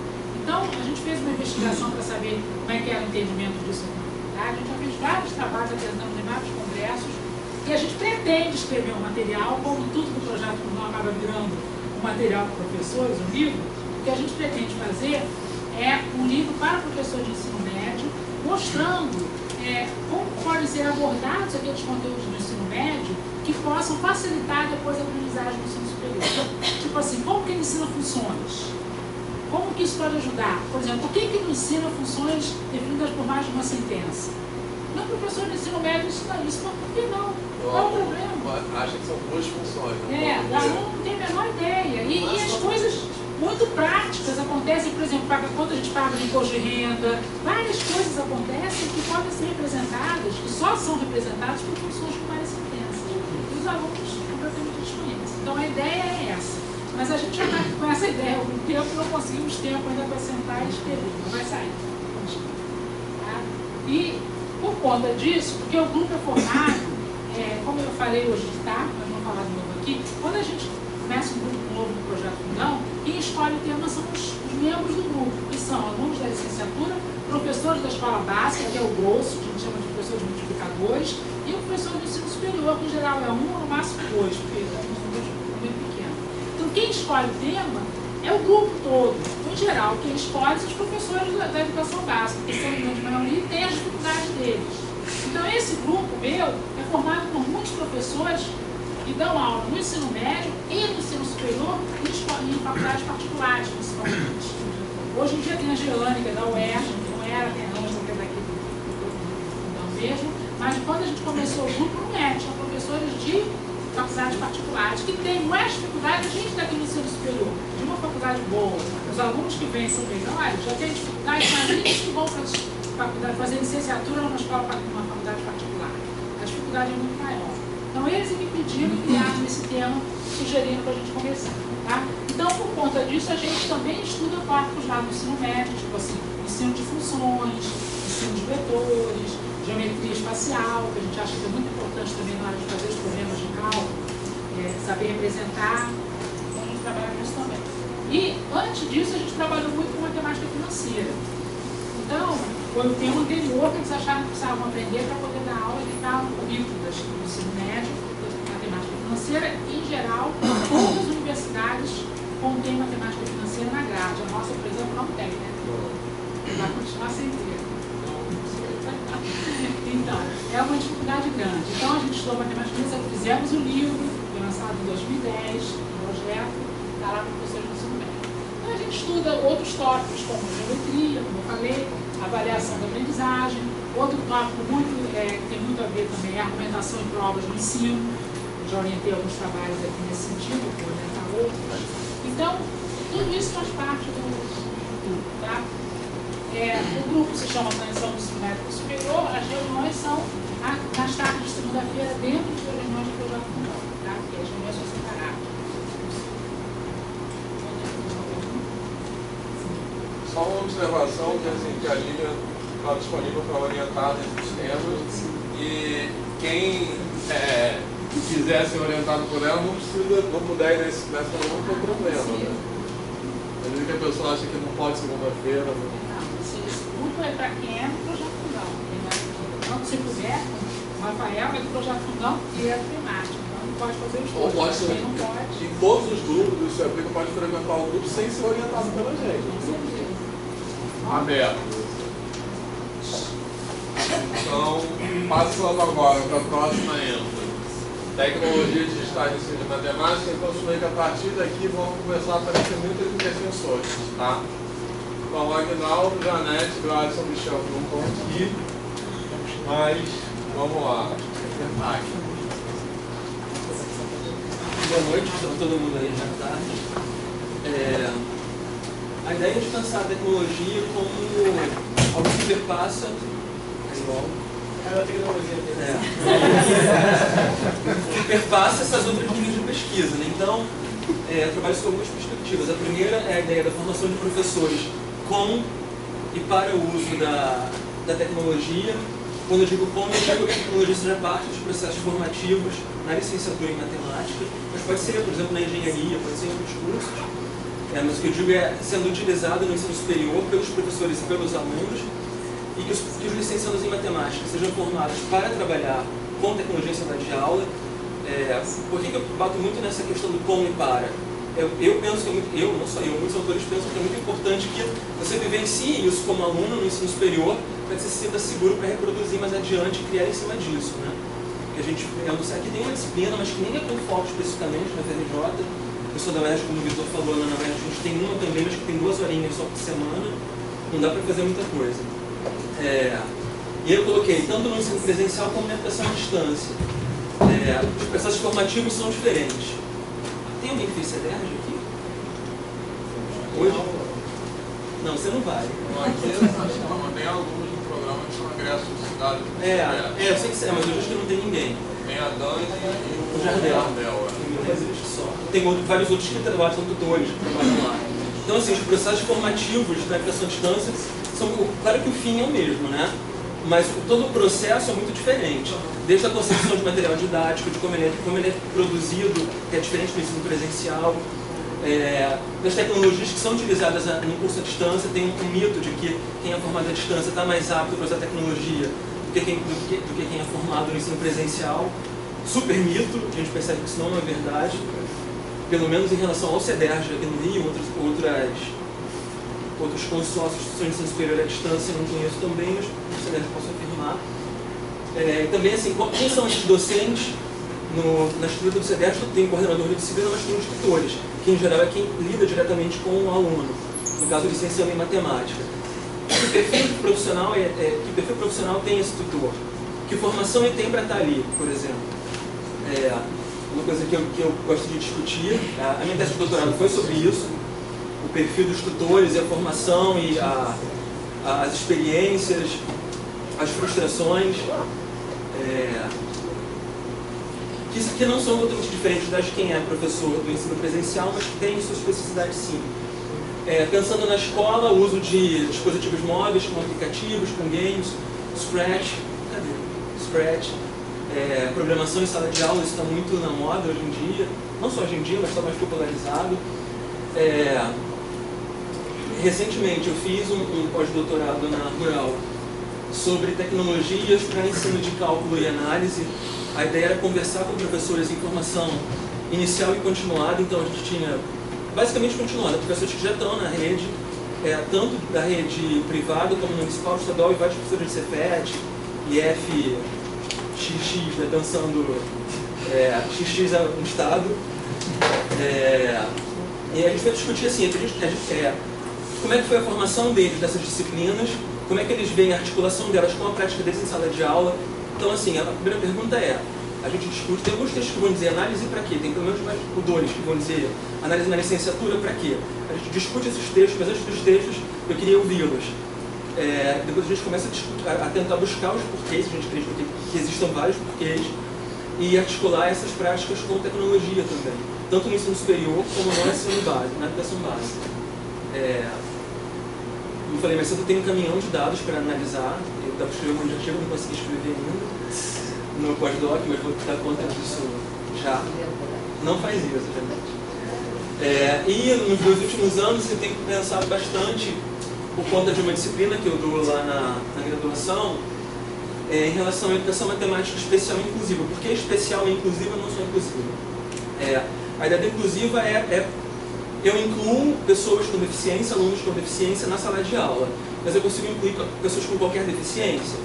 Então, a gente fez uma investigação para saber como é que era o entendimento disso na comunidade. A gente já fez vários trabalhos apresentando em vários congressos e a gente pretende escrever um material, como tudo do projeto não acaba virando um material para professores, um livro. O que a gente pretende fazer é um livro para professores de ensino médio, mostrando como podem ser abordados aqueles conteúdos do ensino médio que possam facilitar depois a aprendizagem do ensino superior. Tipo assim, como que ele ensina funções? Como que isso pode ajudar? Por exemplo, por que não ensina funções definidas por mais de uma sentença? Não, professor de ensino médio ensina isso, mas por que não? Qual é o problema? Acha que são duas funções. Né? O aluno não tem a menor ideia. E as coisas muito práticas acontecem, por exemplo, quando a gente paga de imposto de renda, várias coisas acontecem que podem ser representadas, que só são representadas por funções com várias sentenças. E os alunos completamente desconhecem. Então a ideia é essa. Mas a gente já está com essa ideia há algum tempo e não conseguimos tempo ainda para sentar e escrever. Não vai sair. Tá? E por conta disso, porque o grupo é formado, como eu falei hoje de tarde, mas vou falar de novo aqui, quando a gente começa um grupo novo do Projeto Fundão, quem escolhe o tema são os membros do grupo, que são alunos da licenciatura, professores da escola básica, que é o grosso, que a gente chama de professores multiplicadores, e o professor do ensino superior, que em geral é um ou no máximo dois, porque é um grupo bem pequeno. Então, quem escolhe o tema é o grupo todo. Em geral, quem escolhe são os professores da educação básica, que são a grande maioria e tem as dificuldades deles. Então, esse grupo meu é formado por muitos professores que dão aula no ensino médio e no ensino superior em faculdades particulares, principalmente. Hoje em dia tem a Geônica da UERJ, que não era até antes, que é daqui do mesmo, mas quando a gente começou o grupo, não é, tinha professores de faculdades particulares, que tem mais dificuldade, a gente daqui no ensino superior, de uma faculdade boa, os alunos que vêm são melhores, já tem dificuldade, mas eles que vão para fazer licenciatura numa faculdade particular. A dificuldade é muito maior. Então, eles me pediram, criaram esse tema, sugerindo para a gente começar. Tá? Então, por conta disso, a gente também estuda tópicos lá no ensino médio, tipo assim, ensino de funções, ensino de vetores, geometria espacial, que a gente acha que é muito importante também na hora de fazer os problemas de cálculo, saber representar. Então, a gente trabalha com isso também. E, antes disso, a gente trabalhou muito com matemática financeira. Então, foi o tema anterior que eles acharam que precisavam aprender para poder dar aula de tal currículo do ensino médio, matemática financeira. Em geral, todas as universidades contêm matemática financeira na grade. A nossa, por exemplo, não tem, né? Vai continuar sem ter. Então, é uma dificuldade grande. Então, a gente estudou matemática financeira, fizemos o livro, foi lançado em 2010, um projeto, está lá para professores do ensino médio. Então, a gente estuda outros tópicos, como geometria, como eu falei, avaliação da aprendizagem. Outro tópico que tem muito a ver também é a argumentação em provas do ensino. Eu já orientei alguns trabalhos aqui nesse sentido, vou orientar outros. Então, tudo isso faz parte do grupo, tá? O grupo se chama Transição do Ensino Médio Superior. As reuniões são nas tardes de segunda-feira, dentro de reuniões de projeto fundão, tá? Porque as reuniões são separadas. Só uma observação que, assim, que a Lívia está disponível para orientar nesses temas, e quem quiser ser orientado por ela não puder ir nessa não tem problema, né? Às vezes que a pessoa acha que não pode segunda-feira. Esse grupo é para quem é do projeto fundão. Então, se puder, o Rafael é do projeto fundão e é temático. Então, não pode fazer os Ou dois. pode ser, Não pode. em todos os grupos do seu aplica pode frequentar o grupo sem ser orientado pela gente. Aberto. Então, passando agora para a próxima ênfase. Tecnologia digital de ensino de matemática. Então, eu que a partir daqui vão começar a aparecer muitas intervenções, tá? Então, o Agnaldo, Janete, Gladson, Michel não estão aqui, mas vamos lá. Boa noite, então todo mundo aí já tarde. A ideia é de pensar a tecnologia como algo que perpassa É a tecnologia dele. que perpassa essas outras linhas de pesquisa, né? Então, eu trabalho sobre algumas perspectivas. A primeira é a ideia da formação de professores com e para o uso da tecnologia. Quando eu digo como, eu digo que a tecnologia seja parte dos processos formativos na licenciatura em matemática, mas pode ser, por exemplo, na engenharia, pode ser em outros cursos. Mas o que eu digo é sendo utilizado no ensino superior pelos professores e pelos alunos, e que os licenciados em matemática sejam formados para trabalhar com tecnologia em sala de aula. Por que eu bato muito nessa questão do como e para? Eu penso que não só eu, muitos autores pensam que é muito importante que você vivencie isso como aluno no ensino superior, para que você se sinta seguro para reproduzir mais adiante e criar em cima disso, né? E a gente, eu não sei, aqui tem uma disciplina, mas que nem é com foco especificamente na FRJ. Eu sou da UERJ, como o Vitor falou, na UERJ a gente tem uma também, mas que tem 2 horinhas só por semana, não dá para fazer muita coisa. E eu coloquei tanto no ensino presencial como na educação à distância. Os processos formativos são diferentes. Tem alguém que fez CEDERJ aqui? Hoje? Não, você não vai. Aqui, tem alunos do programa que são egressos de cidade. Eu sei que mas hoje acho que não tem ninguém. Tem a Dani e o Jardel. Tem vários outros que trabalham, são tutores que trabalham lá. Então, assim, os processos formativos da educação à distância são, claro que o fim é o mesmo, né? Mas todo o processo é muito diferente. Desde a concepção de material didático, de como ele é produzido, que é diferente do ensino presencial, das tecnologias que são utilizadas no curso à distância. Tem um mito de que quem é formado à distância está mais apto para usar tecnologia do que quem é formado no ensino presencial. Super mito, a gente percebe que isso não é verdade, pelo menos em relação ao CEDERJ aqui no Rio, outros consórcios de ensino superior à distância eu não conheço também, mas o CEDERJ posso afirmar. Também, assim, quem são esses docentes? Na estrutura do CEDERJ tem um coordenador de disciplina, mas tem os tutores, que em geral é quem lida diretamente com o aluno, no caso, licenciando em matemática. Que perfil profissional tem esse tutor? Que formação ele tem para estar ali, por exemplo? Uma coisa que eu gosto de discutir, a minha tese de doutorado foi sobre isso, o perfil dos tutores e a formação e as experiências, as frustrações, que não são totalmente diferentes das de quem é professor do ensino presencial, mas que tem suas especificidades sim. Pensando na escola, o uso de dispositivos móveis, com aplicativos, com games, Scratch, programação em sala de aula, isso está muito na moda hoje em dia, não só hoje em dia, mas está mais popularizado. Recentemente eu fiz um pós-doutorado na Rural sobre tecnologias para ensino de cálculo e análise. A ideia era conversar com professores em formação inicial e continuada, então a gente tinha basicamente continuada, professores que já estão na rede, tanto da rede privada como municipal, estadual, e vários professores de Cefet, IF, XX, né, dançando XX é um estado. E a gente vai discutir assim, como é que foi a formação deles dessas disciplinas, como é que eles veem a articulação delas com a prática deles em sala de aula. Então, assim, a primeira pergunta a gente discute, tem alguns textos que vão dizer análise para quê, tem pelo menos mais dois que vão dizer análise na licenciatura para quê. A gente discute esses textos, mas antes dos textos eu queria ouvi-los. Depois a gente começa a tentar buscar os porquês, a gente acredita que existam vários porquês, e articular essas práticas com tecnologia também, tanto no ensino superior como no ensino básico, na educação básica. Como eu falei mais cedo, eu tenho um caminhão de dados para analisar, eu estava escrevendo um artigo, não consegui escrever ainda no pós-doc, mas vou dar conta disso já. Não faz isso, gente. E nos meus últimos anos eu tenho pensado bastante, por conta de uma disciplina que eu dou lá na graduação, em relação à educação matemática especial e inclusiva. Por que especial e inclusiva não só inclusiva? A ideia da inclusiva eu incluo pessoas com deficiência, alunos com deficiência na sala de aula, mas eu consigo incluir pessoas com qualquer deficiência.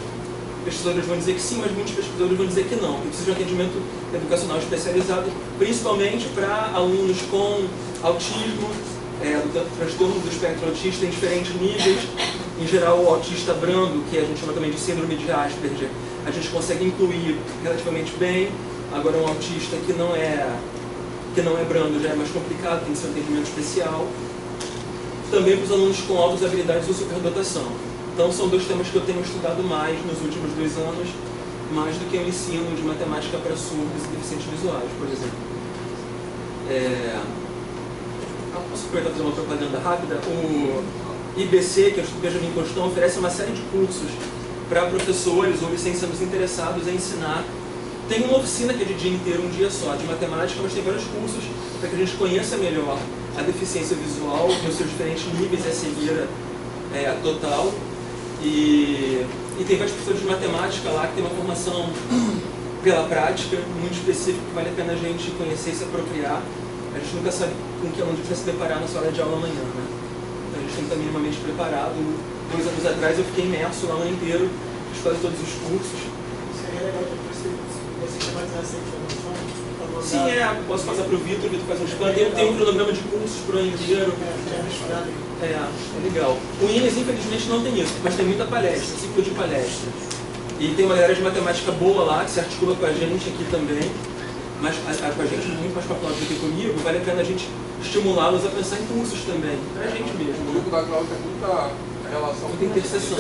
Pesquisadores vão dizer que sim, mas muitos pesquisadores vão dizer que não, que precisa de um atendimento educacional especializado, principalmente para alunos com autismo, do transtorno do espectro autista em diferentes níveis. Em geral, o autista brando, que a gente chama também de síndrome de Asperger, a gente consegue incluir relativamente bem. Agora, um autista que não é brando já é mais complicado, tem que ser um atendimento especial. Também para os alunos com altas habilidades ou superdotação. Então, são dois temas que eu tenho estudado mais nos últimos 2 anos, mais do que o ensino de matemática para surdos e deficientes visuais, por exemplo. Posso aproveitar para fazer uma propaganda rápida? O IBC, que é o Instituto Benjamin Constant, oferece uma série de cursos para professores ou licenciados interessados em ensinar. Tem uma oficina que é de dia inteiro, um dia só, de matemática, mas tem vários cursos para que a gente conheça melhor a deficiência visual nos seus diferentes níveis e a cegueira total. E tem vários professores de matemática lá que tem uma formação pela prática muito específica que vale a pena a gente conhecer e se apropriar. A gente nunca sabe com que aluno a gente vai se deparar na sala de aula amanhã, né? Então a gente tem que estar minimamente preparado. 2 anos atrás eu fiquei imerso lá o ano inteiro, fiz quase todos os cursos. Seria legal depois você sistematizar essa informação. Sim, posso passar para o Vitor faz um scan. Tem um cronograma de cursos para o ano inteiro. É legal. O INES, infelizmente, não tem isso, mas tem muita palestra, ciclo de palestras. E tem uma galera de matemática boa lá, que se articula com a gente aqui também. Mas com a gente, muito mais popular do que comigo, vale a pena a gente estimulá-los a pensar em cursos também, para a gente mesmo. O grupo da Cláudia tem muita relação com interseção.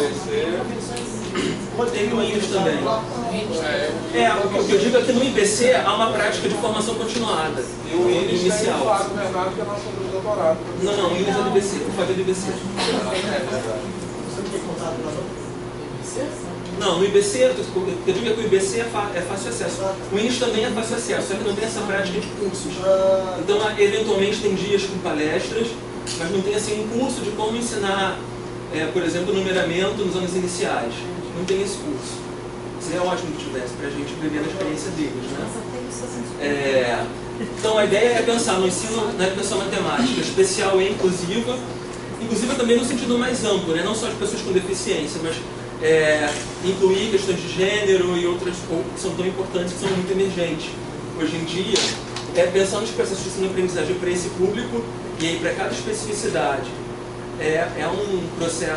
Tem no INES também. O que eu digo é que no IBC há uma prática de formação continuada. E o INES inicial. tem o Fábio Bernardo, que é nosso doutorado. Não, o INES é do IBC, o Fábio é do IBC. Você não tem contato com a não, no IBC, eu digo que o IBC é fácil acesso. O INES também é fácil acesso, só que não tem essa prática de cursos. Então, eventualmente, tem dias com palestras, mas não tem assim um curso de como ensinar, por exemplo, numeramento nos anos iniciais. Não tem esse curso. Seria ótimo que tivesse, para a gente viver na experiência deles, né? Então, a ideia é pensar no ensino, na educação matemática especial e inclusiva também no sentido mais amplo, né? Não só de pessoas com deficiência, mas incluir questões de gênero e outras que são tão importantes, que são muito emergentes hoje em dia, pensando nos processos de ensino-aprendizagem para esse público, e aí para cada especificidade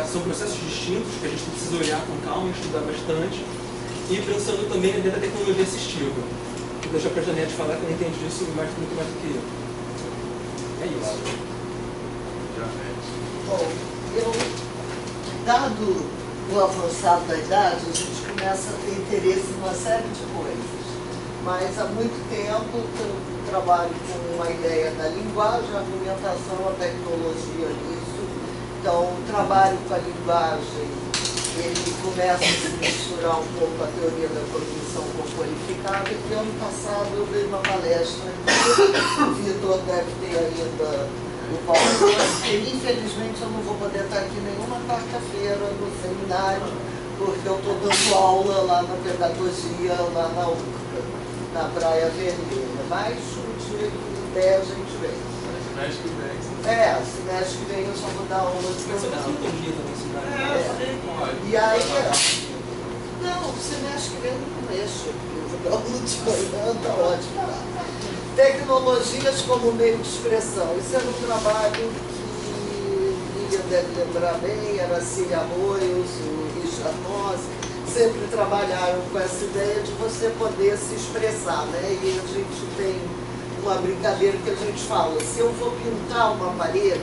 são processos distintos que a gente precisa olhar com calma, estudar bastante, e pensando também na ideia da tecnologia assistiva. Vou deixar para a Janete falar, que ela entende disso muito mais do que eu. É isso. Bom, dado o avançado da idade, a gente começa a ter interesse em uma série de coisas. Mas há muito tempo eu trabalho com uma ideia da linguagem, a argumentação, a tecnologia nisso. Então, o trabalho com a linguagem, ele começa a se misturar um pouco a teoria da cognição qualificada, que ano passado eu dei uma palestra, o Vitor deve ter ainda o PowerPoint, porque infelizmente eu não vou poder estar aqui nenhuma quarta-feira no seminário, porque eu estou dando aula lá na pedagogia, lá na UFCA, na Praia Vermelha. Mas o dia que der a gente vem. Semestre que vem. Semestre que vem eu só vou dar aula de Mas você jornal. não tem dia também, cidade. E aí, não, semestre que vem não mexo. Eu vou dar aula de manhã, tá ótimo. Tecnologias como meio de expressão. Isso era um trabalho que Lívia deve lembrar bem, era a Cília Arroios, o Richard Moss, sempre trabalharam com essa ideia de você poder se expressar, né? E a gente tem uma brincadeira que a gente fala, se eu vou pintar uma parede,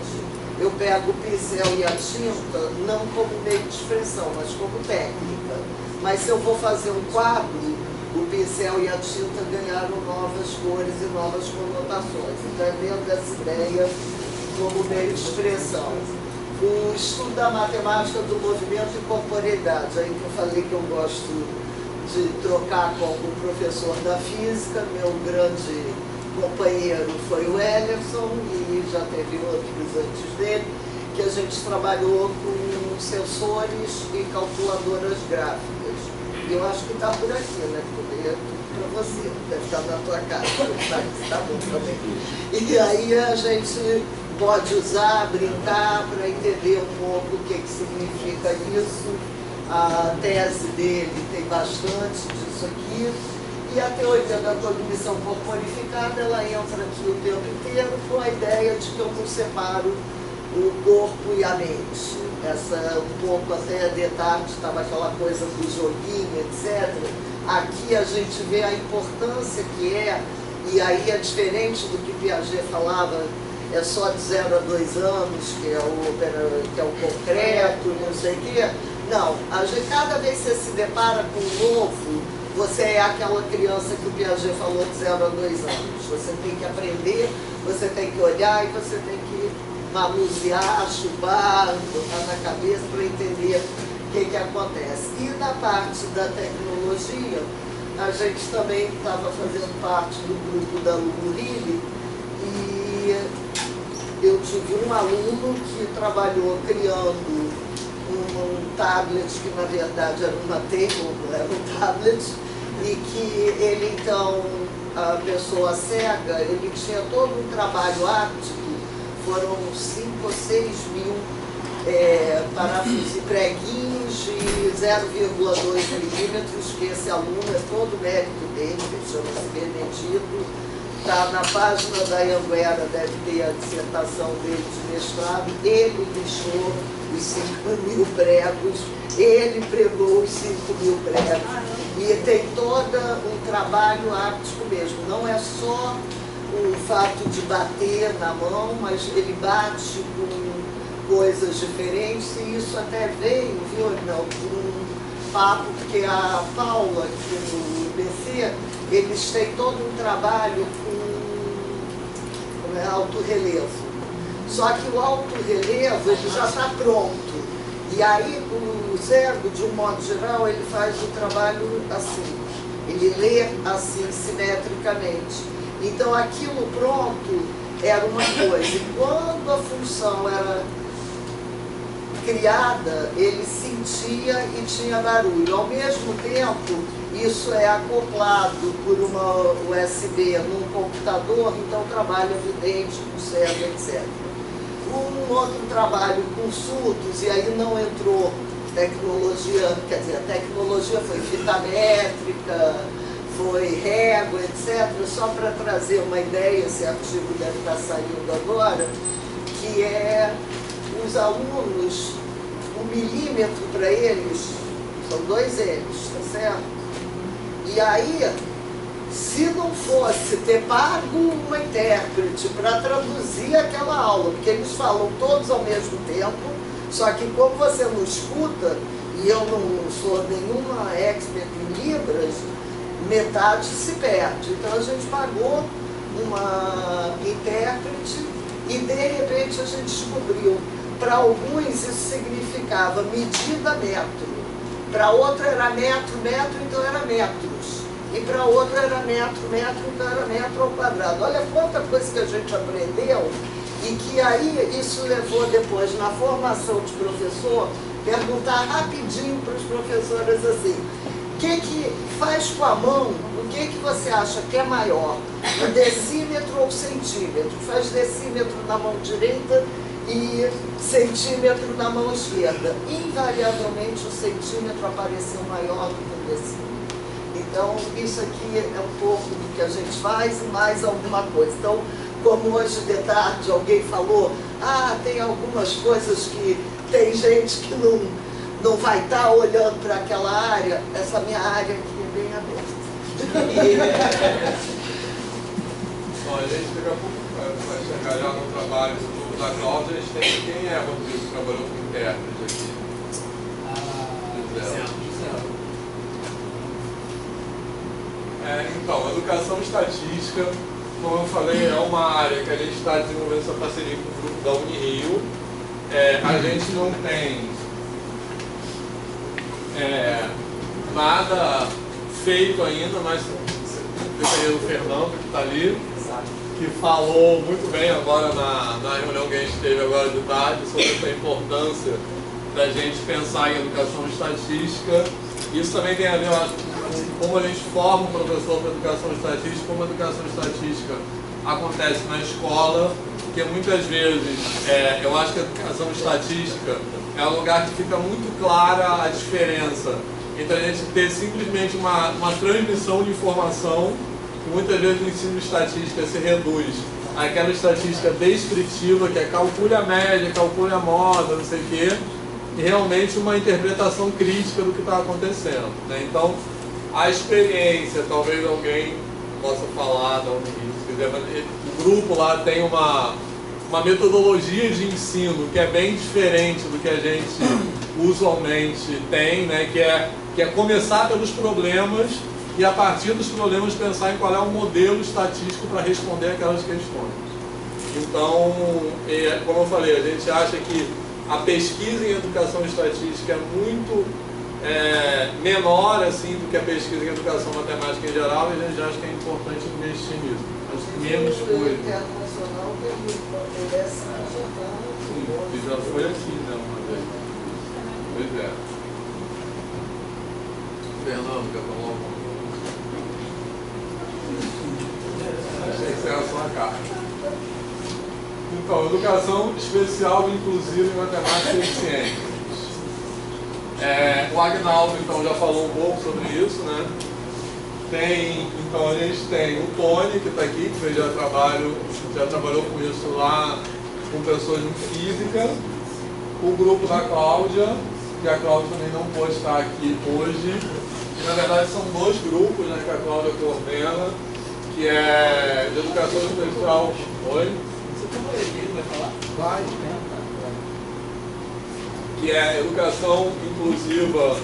eu pego o pincel e a tinta, não como meio de expressão, mas como técnica. Mas se eu vou fazer um quadro, o pincel e a tinta ganharam novas cores e novas conotações. Então é dentro dessa ideia como meio de expressão. O estudo da matemática do movimento e corporeidade, aí que eu falei que eu gosto de trocar com o professor da física, meu grande companheiro foi o Ellerson, e já teve outros antes dele, que a gente trabalhou com sensores e calculadoras gráficas. E eu acho que está por aqui, né? Porque é tudo para você, deve estar na tua casa, está bom também. E aí a gente pode usar, brincar para entender um pouco o que significa isso. A tese dele tem bastante disso aqui. E a teoria da cognição corporificada, ela entra aqui o tempo inteiro com a ideia de que eu não separo o corpo e a mente. Essa, um pouco até de tarde, estava aquela coisa do joguinho, etc. Aqui a gente vê a importância que é, e aí é diferente do que Piaget falava, é só de 0 a 2 anos, que é o concreto, não sei o quê. Não, cada vez que você se depara com um novo, você é aquela criança que o Piaget falou de 0 a 2 anos. Você tem que aprender, você tem que olhar e você tem que manusear, chupar, botar na cabeça para entender o que acontece. E na parte da tecnologia, a gente também estava fazendo parte do grupo da Lumurile e eu tive um aluno que trabalhou criando um tablet que na verdade era uma table, não era um tablet, e que ele então, a pessoa cega, ele tinha todo um trabalho áptico, foram 5 ou 6 mil parafusos e preguinhos de 0,2 milímetros, que esse aluno é todo o mérito dele, que chama-se Benedito, está na página da Anhanguera, deve ter a dissertação dele de mestrado, ele lixou os 5 mil pregos, ele pregou os 5 mil pregos, e tem todo um trabalho áptico mesmo, não é só o fato de bater na mão, mas ele bate com coisas diferentes, e isso até veio, viu, não, um papo, porque a Paula, aqui no IBC, eles têm todo um trabalho com alto-relevo. Só que o alto-relevo ele já está pronto. E aí o cérebro, de um modo geral, ele faz o trabalho assim. Ele lê assim, simetricamente. Então aquilo pronto era uma coisa. E quando a função era criada, ele sentia e tinha barulho. Ao mesmo tempo, isso é acoplado por uma USB num computador, então trabalha evidente com o cérebro, etc. Um outro trabalho com surdos, e aí não entrou tecnologia, quer dizer, a tecnologia foi fita métrica, foi régua, etc. Só para trazer uma ideia, esse artigo deve estar saindo agora, que é os alunos, o milímetro para eles, são 2 L's, tá certo? E aí, se não fosse ter pago uma intérprete para traduzir aquela aula, porque eles falam todos ao mesmo tempo, só que como você não escuta, e eu não sou nenhuma expert em Libras, metade se perde. Então a gente pagou uma intérprete e de repente a gente descobriu, para alguns isso significava medida metro, para outro era metro, então era metros, e para outro era metro, então era metro ao quadrado. Olha quanta coisa que a gente aprendeu E que aí isso levou depois, na formação de professor, perguntar rapidinho para os professores assim, o que faz com a mão, o que você acha que é maior, o decímetro ou o centímetro? Faz decímetro na mão direita e centímetro na mão esquerda. Invariavelmente o centímetro apareceu maior do que o decímetro. Então, isso aqui é um pouco do que a gente faz e mais alguma coisa. Então, como hoje de tarde alguém falou, tem algumas coisas que tem gente que não vai estar olhando para aquela área, essa minha área aqui é bem aberta. Bom, a gente daqui a pouco vai chegar já no trabalho da Cláudia, a gente tem quem é, Rodrigo, que trabalhou com intérprete aqui. Então, educação estatística, como eu falei, é uma área que a gente está desenvolvendo essa parceria com o grupo da Unirio. A gente não tem nada feito ainda, mas dependendo do Fernando, que está ali, que falou muito bem agora na reunião que a gente teve agora de tarde sobre essa importância da gente pensar em educação estatística. Isso também tem a ver, eu acho, com como a gente forma um professor para educação estatística, como a educação estatística acontece na escola, porque muitas vezes eu acho que a educação estatística é um lugar que fica muito clara a diferença entre a gente ter simplesmente uma transmissão de informação, que muitas vezes o ensino de estatística se reduz àquela estatística descritiva, que é calcule a média, calcule a moda, não sei o quê, e realmente uma interpretação crítica do que está acontecendo, né? Então, a experiência, talvez alguém possa falar da Unirio, se quiser, mas o grupo lá tem uma metodologia de ensino que é bem diferente do que a gente usualmente tem, né? Que é começar pelos problemas e, a partir dos problemas, pensar em qual é o modelo estatístico para responder aquelas questões. Então, como eu falei, a gente acha que a pesquisa em educação estatística é muito menor assim, do que a pesquisa em educação matemática em geral, e a gente acha que é importante investir nisso. Acho que menos coisa. Internacional tem essa Sim, que já foi aqui, né, uma vez. Pois é. Fernando, quer falar alguma coisa? Achei que era só a carta. Então, educação especial, inclusiva em matemática e ciências. O Agnaldo, então, já falou um pouco sobre isso, né? Então, a gente tem o Tony, que está aqui, que já trabalhou com isso lá, com pessoas em física. O grupo da Cláudia, que a Cláudia também não pôde estar aqui hoje. E, na verdade, são dois grupos, né, que a Cláudia coordena, que é de educação especial. Oi? Vai falar? Vai. Que é educação inclusiva,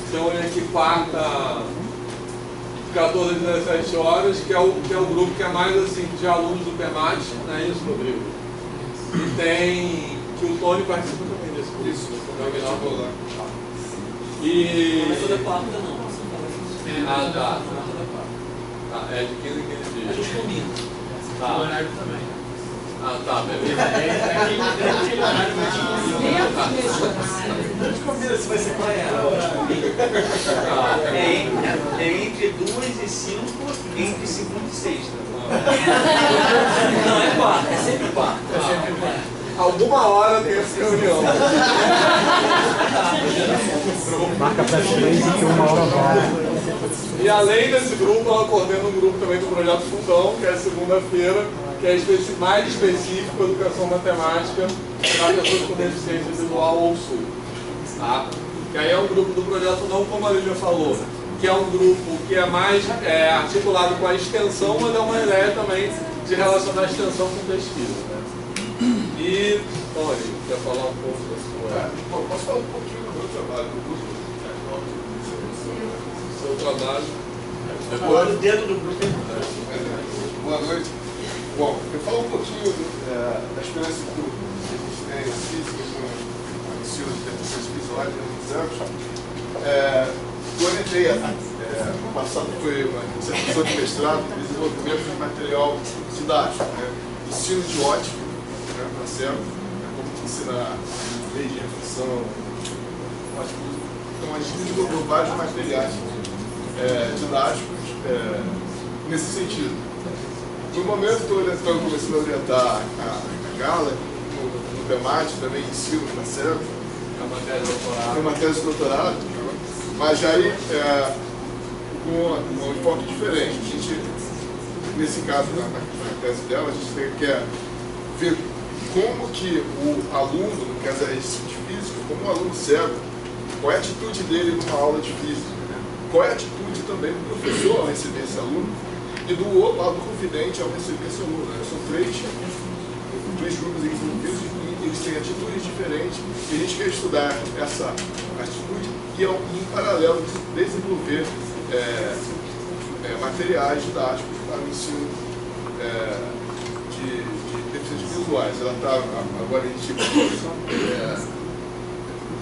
então aqui quarta, 14 a 17 horas, que é o grupo que é mais assim, de alunos do PEMAT, não é isso, Rodrigo? E tem, que o Tony participa também desse grupo. Isso, é o Aguinaldo lá. E... Não é toda quarta não. Tá. É de 15 em 15 dias. A gente combina. Tá. O horário também. Tá, beleza. Aquele horário vai te A gente combina se vai ser qual É entre 2 e 5, entre segunda e sexta. Não, é quarta, é sempre quarta. Alguma hora tem essa reunião. Marca para 3 e 1 hora vai. E além desse grupo, ela coordena um grupo também do Projeto Fundão, que é segunda-feira, que é mais específico, educação matemática para pessoas com deficiência visual ou surdo. Tá? Que aí é um grupo do Projeto Fundão, como a Lívia falou, que é um grupo que é mais articulado com a extensão, mas é uma ideia também de relacionar a extensão com pesquisa. Né? E, Tony, quer falar um pouco da sua... Posso falar um pouquinho do meu trabalho, do grupo? Seu trabalho. Falar do dedo do grupo. Boa noite. Bom, eu falo um pouquinho da experiência que a gente tem na física com o ensino de deficiências visuais há muitos anos. Eu orientei, no passado foi uma dissertação de mestrado em desenvolvimento de material didático, né? Ensino de ótica, né? para cego, como ensinar lei de reflexão. Então a gente desenvolveu vários materiais didáticos nesse sentido. No momento estou começando a orientar a Gala, no PEMAT, também ensino para cego. É uma tese de doutorado, mas aí com um enfoque diferente. A gente, nesse caso, na tese dela, a gente quer ver como que o aluno, no caso de física, como um aluno cego, qual é a atitude dele numa aula de física, né? Qual é a atitude também do professor ao receber esse aluno e do outro lado do confidente ao receber esse aluno. Né? São três grupos envolvidos e eles têm atitudes diferentes e a gente quer estudar essa atitude e, em paralelo, desenvolver materiais didáticos para o ensino de deficientes visuais. Ela está agora em tipo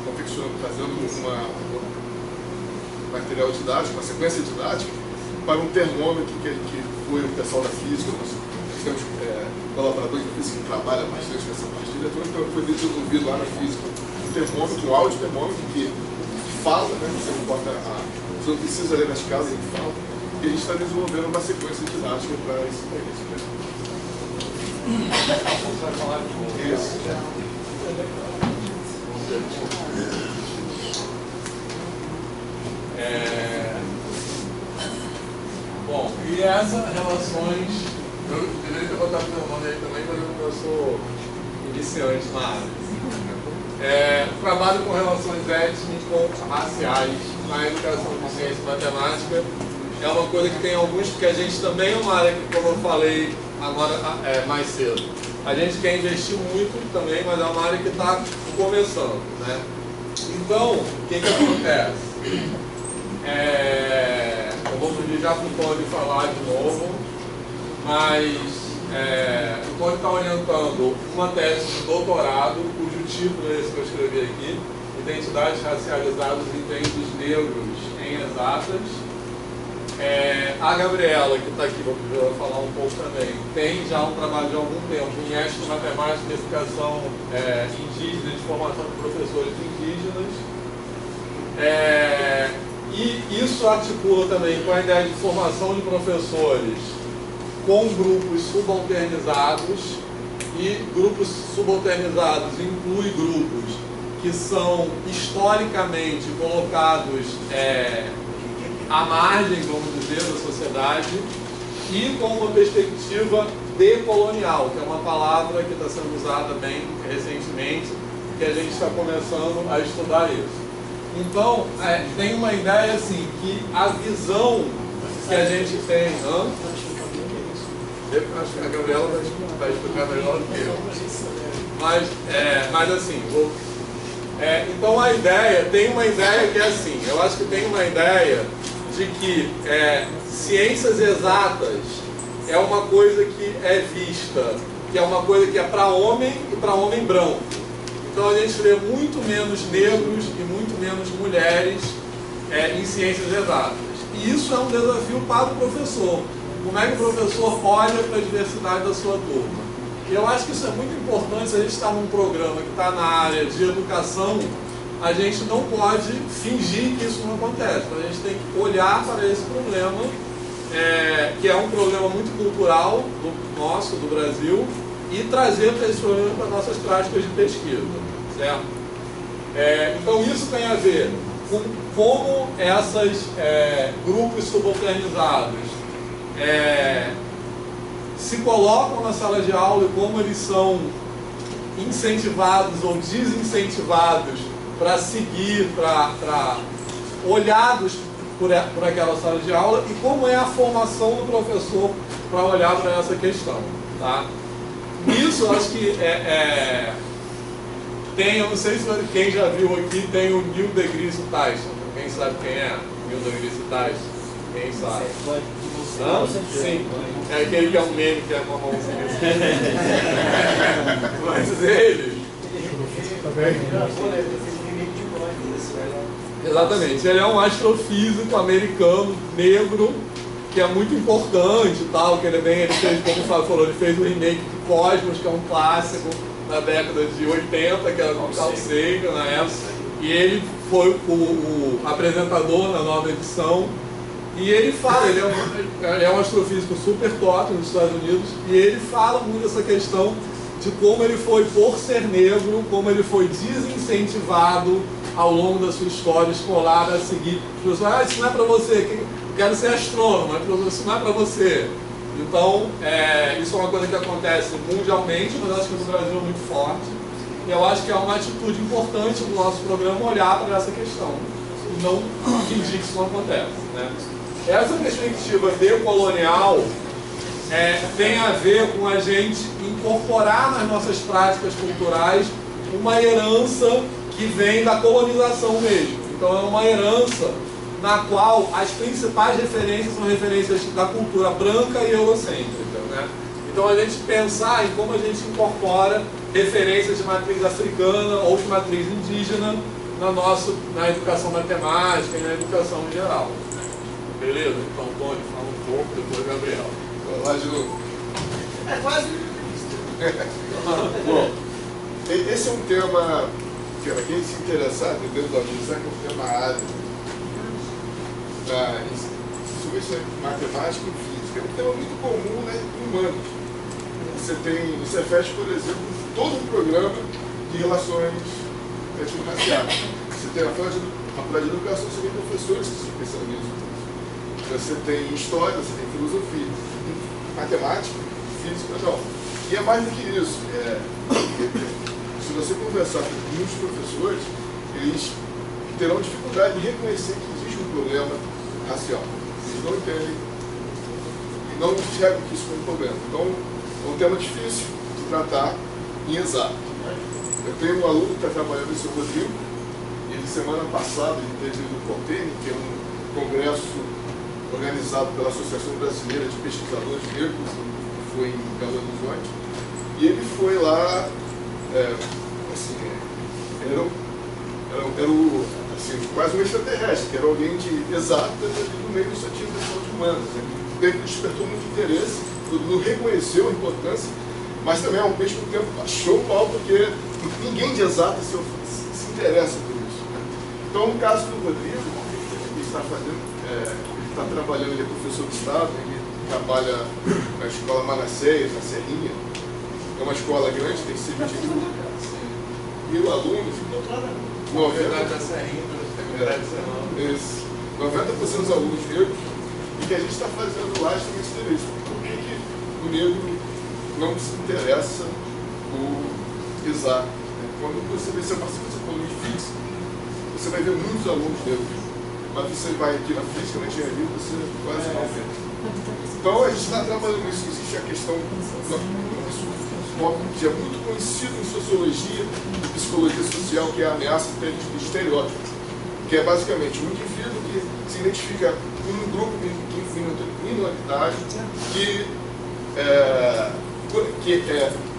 confeccionando, fazendo um material didático, uma sequência didática para um termômetro que foi o pessoal da física. Nós temos colaboradores da física que trabalham bastante nessa partilha, então foi desenvolvido lá na física um termômetro, um áudio termômetro que fala, né? Você não precisa ler na escala, ele fala. E a gente está desenvolvendo uma sequência didática para esse projeto. Você vai falar de novo. Isso. Bom, e essas relações, eu deveria ter botado meu nome aí também, mas eu sou iniciante na área. Trabalho com relações étnico-raciais na educação de ciência e matemática. É uma coisa que tem alguns, porque a gente também é uma área que, como eu falei agora mais cedo, a gente quer investir muito também, mas é uma área que está começando, né? Então, o que acontece? Eu vou pedir já para o Tony falar de novo, mas o Tony está orientando uma tese de doutorado, cujo título é esse que eu escrevi aqui, Identidades Racializadas e Índices Negros em Exatas. A Gabriela, que está aqui, vou falar um pouco também, tem já um trabalho de algum tempo em Eixo Matemática e Educação Indígena, de formação de professores indígenas. E isso articula também com a ideia de formação de professores com grupos subalternizados, e grupos subalternizados inclui grupos que são historicamente colocados à margem, vamos dizer, da sociedade, e com uma perspectiva decolonial, que é uma palavra que está sendo usada bem recentemente, que a gente está começando a estudar isso. Então, tem uma ideia assim, que a visão que a gente tem... Acho que a Gabriela vai explicar melhor do que eu. Mas assim, então a ideia, tem uma ideia que é assim, eu acho que tem uma ideia de que ciências exatas é uma coisa que é vista, que é uma coisa que é para homem e para homem branco. Então a gente vê muito menos negros e muito menos mulheres em ciências exatas. E isso é um desafio para o professor. Como é que o professor olha para a diversidade da sua turma? E eu acho que isso é muito importante. Se a gente está num programa que está na área de educação, a gente não pode fingir que isso não acontece. A gente tem que olhar para esse problema, que é um problema muito cultural do Brasil, e trazer para esse problema para nossas práticas de pesquisa, certo? Então isso tem a ver com como esses grupos subalternizados se colocam na sala de aula e como eles são incentivados ou desincentivados para seguir, para olhados por aquela sala de aula, e como é a formação do professor para olhar para essa questão, tá? Isso eu acho que tem, eu não sei se quem já viu aqui, tem o Neil deGrasse Tyson. Quem sabe quem é? Neil deGrasse Tyson? Quem sabe? Não? Sim. É aquele que é um meme, que é uma mãozinha assim. Mas ele... Exatamente. Ele é um astrofísico americano, negro, que é muito importante e tal, que ele fez, como o Fábio falou, ele fez o remake de Cosmos, que é um clássico, na década de 80, que era com o Carl Sagan na época, e ele foi o apresentador na nova edição. E ele fala, ele é um astrofísico super top nos Estados Unidos, e ele fala muito essa questão de como ele foi, por ser negro, como ele foi desincentivado ao longo da sua história escolar a seguir. As pessoas, isso não é para você, eu quero ser astrônomo, isso não é para você. Então, isso é uma coisa que acontece mundialmente, mas acho que no Brasil é muito forte. E eu acho que é uma atitude importante do nosso programa olhar para essa questão e não fingir que isso não acontece, né? Essa perspectiva decolonial tem a ver com a gente incorporar nas nossas práticas culturais uma herança que vem da colonização mesmo. Então é uma herança na qual as principais referências são referências da cultura branca e eurocêntrica, né? Então a gente pensar em como a gente incorpora referências de matriz africana ou de matriz indígena na educação matemática e na educação em geral. Beleza? Então, Tony, fala um pouco, depois Gabriel. Vamos lá de novo. É quase. Bom, esse é um tema que, para quem se interessar, dentro da universidade, é um tema árido. Isso é matemática e física. É um tema muito comum, né, em humanos. Você fecha, por exemplo, todo um programa de relações raciais. Você tem a faculdade de educação, você tem professores que se especializam. Você tem história, você tem filosofia, matemática, física, não. E é mais do que isso. Se você conversar com muitos professores, eles terão dificuldade de reconhecer que existe um problema racial. Eles não entendem e não enxergam que isso é um problema. Então, é um tema difícil de tratar em exato. Eu tenho um aluno que está trabalhando em São Rodrigo, e ele, semana passada, ele teve no Contêiner, que é um congresso organizado pela Associação Brasileira de Pesquisadores Negros, que foi em Belo Horizonte, e ele foi lá, era quase um extraterrestre, que era alguém de exatas no meio do científico de humanas. Ele despertou muito interesse, não reconheceu a importância, mas também ao mesmo tempo achou o pau, porque ninguém de exatas se interessa por isso. Então, no caso do Rodrigo, ele está fazendo, ele está trabalhando, ele é professor de Estado, ele trabalha na escola Manassés, na Serrinha. É uma escola grande, tem cerca de 1.000 alunos. 90% dos alunos negros. E que a gente está fazendo lá justamente isso. Por que o negro não se interessa por exato? Quando você vê, você participa de alunos de física, você vai ver muitos alunos negros. Mas você vai aqui na física, na engenharia, você quase não vê. Então a gente está trabalhando nisso. Existe a questão que é muito conhecido em sociologia e psicologia social, que é a ameaça de estereótipo, que é basicamente um indivíduo que se identifica com um grupo minoritário que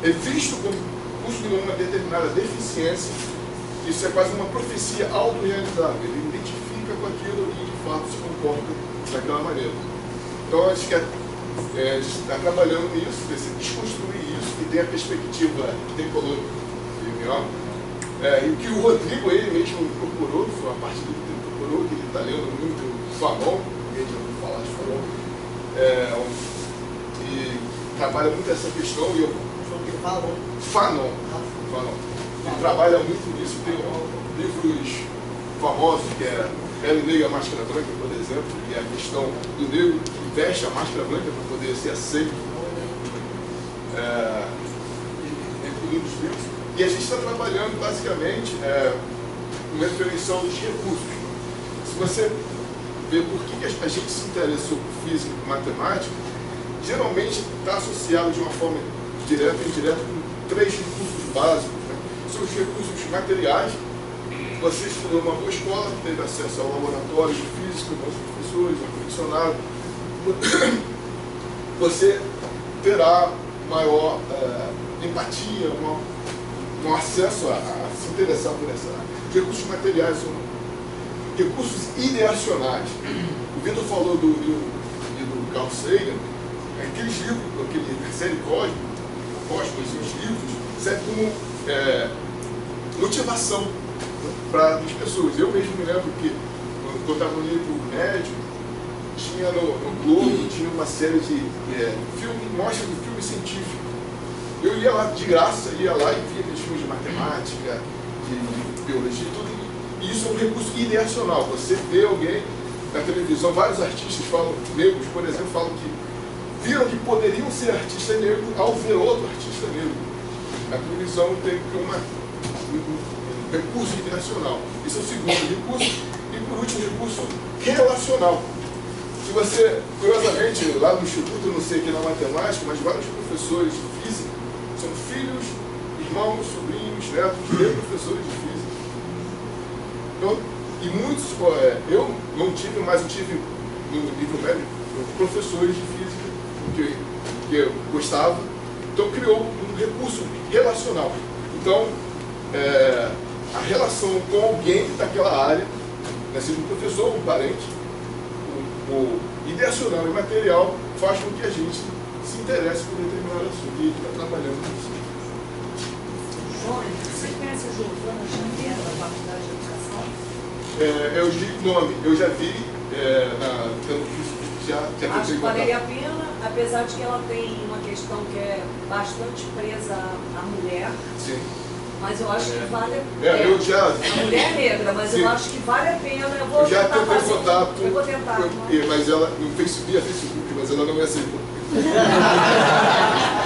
é visto como possuindo uma determinada deficiência. Isso é quase uma profecia autorrealizável. Ele identifica com aquilo e de fato se comporta daquela maneira. Então a gente está trabalhando nisso, desconstruir isso, e tem a perspectiva decolonial. E o que o Rodrigo, ele mesmo incorporou, foi a parte do que ele incorporou, que ele está lendo muito Fanon, alguém já ouviu falar de Fanon, e trabalha muito essa questão, e eu... Fanon. Ele trabalha muito nisso, tem livros famosos, que é Ela Negra, Máscara Branca, por exemplo, que é a questão do negro que veste a máscara branca para poder ser aceito dentro dos livros. E a gente está trabalhando basicamente uma definição dos recursos. Se você ver por que a gente se interessou por física e por matemática, geralmente está associado de uma forma direta e indireta com 3 recursos básicos. São os recursos materiais. Você estudou uma boa escola, teve acesso ao laboratório de física, bons professores, ar-condicionado. Você terá maior empatia, um acesso a se interessar por essa área. Recursos materiais são recursos ideacionais. O Vitor falou do Carl Sagan, aqueles livros, aquele série Cosmos e os livros, serve como motivação para as pessoas. Eu mesmo me lembro que, quando eu estava no livro médio, tinha no Globo, tinha uma série de mostra de filme científico. Eu ia lá de graça, ia lá e via aqueles filmes de matemática, de biologia e tudo. E isso é um recurso ideacional. Você vê alguém na televisão, vários artistas negros, por exemplo, falam que viram que poderiam ser artista negro ao ver outro artista negro. A televisão tem um recurso ideacional. Esse é o segundo recurso. E por último, recurso relacional. Se você, curiosamente, lá no Instituto, eu não sei aqui na matemática, mas vários professores de física são filhos, irmãos, sobrinhos, netos de professores de física. Então, e muitos, eu não tive, mas eu tive no nível médio professores de física que eu gostava. Então criou um recurso relacional. Então, a relação com alguém daquela área, seja um professor ou um parente, o ideacional e material faz com que a gente se interesse por determinado assunto e está trabalhando nisso. João, você conhece a Giovana Xavier da Faculdade de Educação? Eu digo nome, eu já vi acho que valeria a pena, apesar de que ela tem uma questão que é bastante presa à mulher. Sim. Mas eu acho que vale a pena. A mulher é negra, mas sim. Eu acho que vale a pena. Eu já tentei contato. Eu vou tentar. Mas ela, no Facebook, mas ela não me aceitou.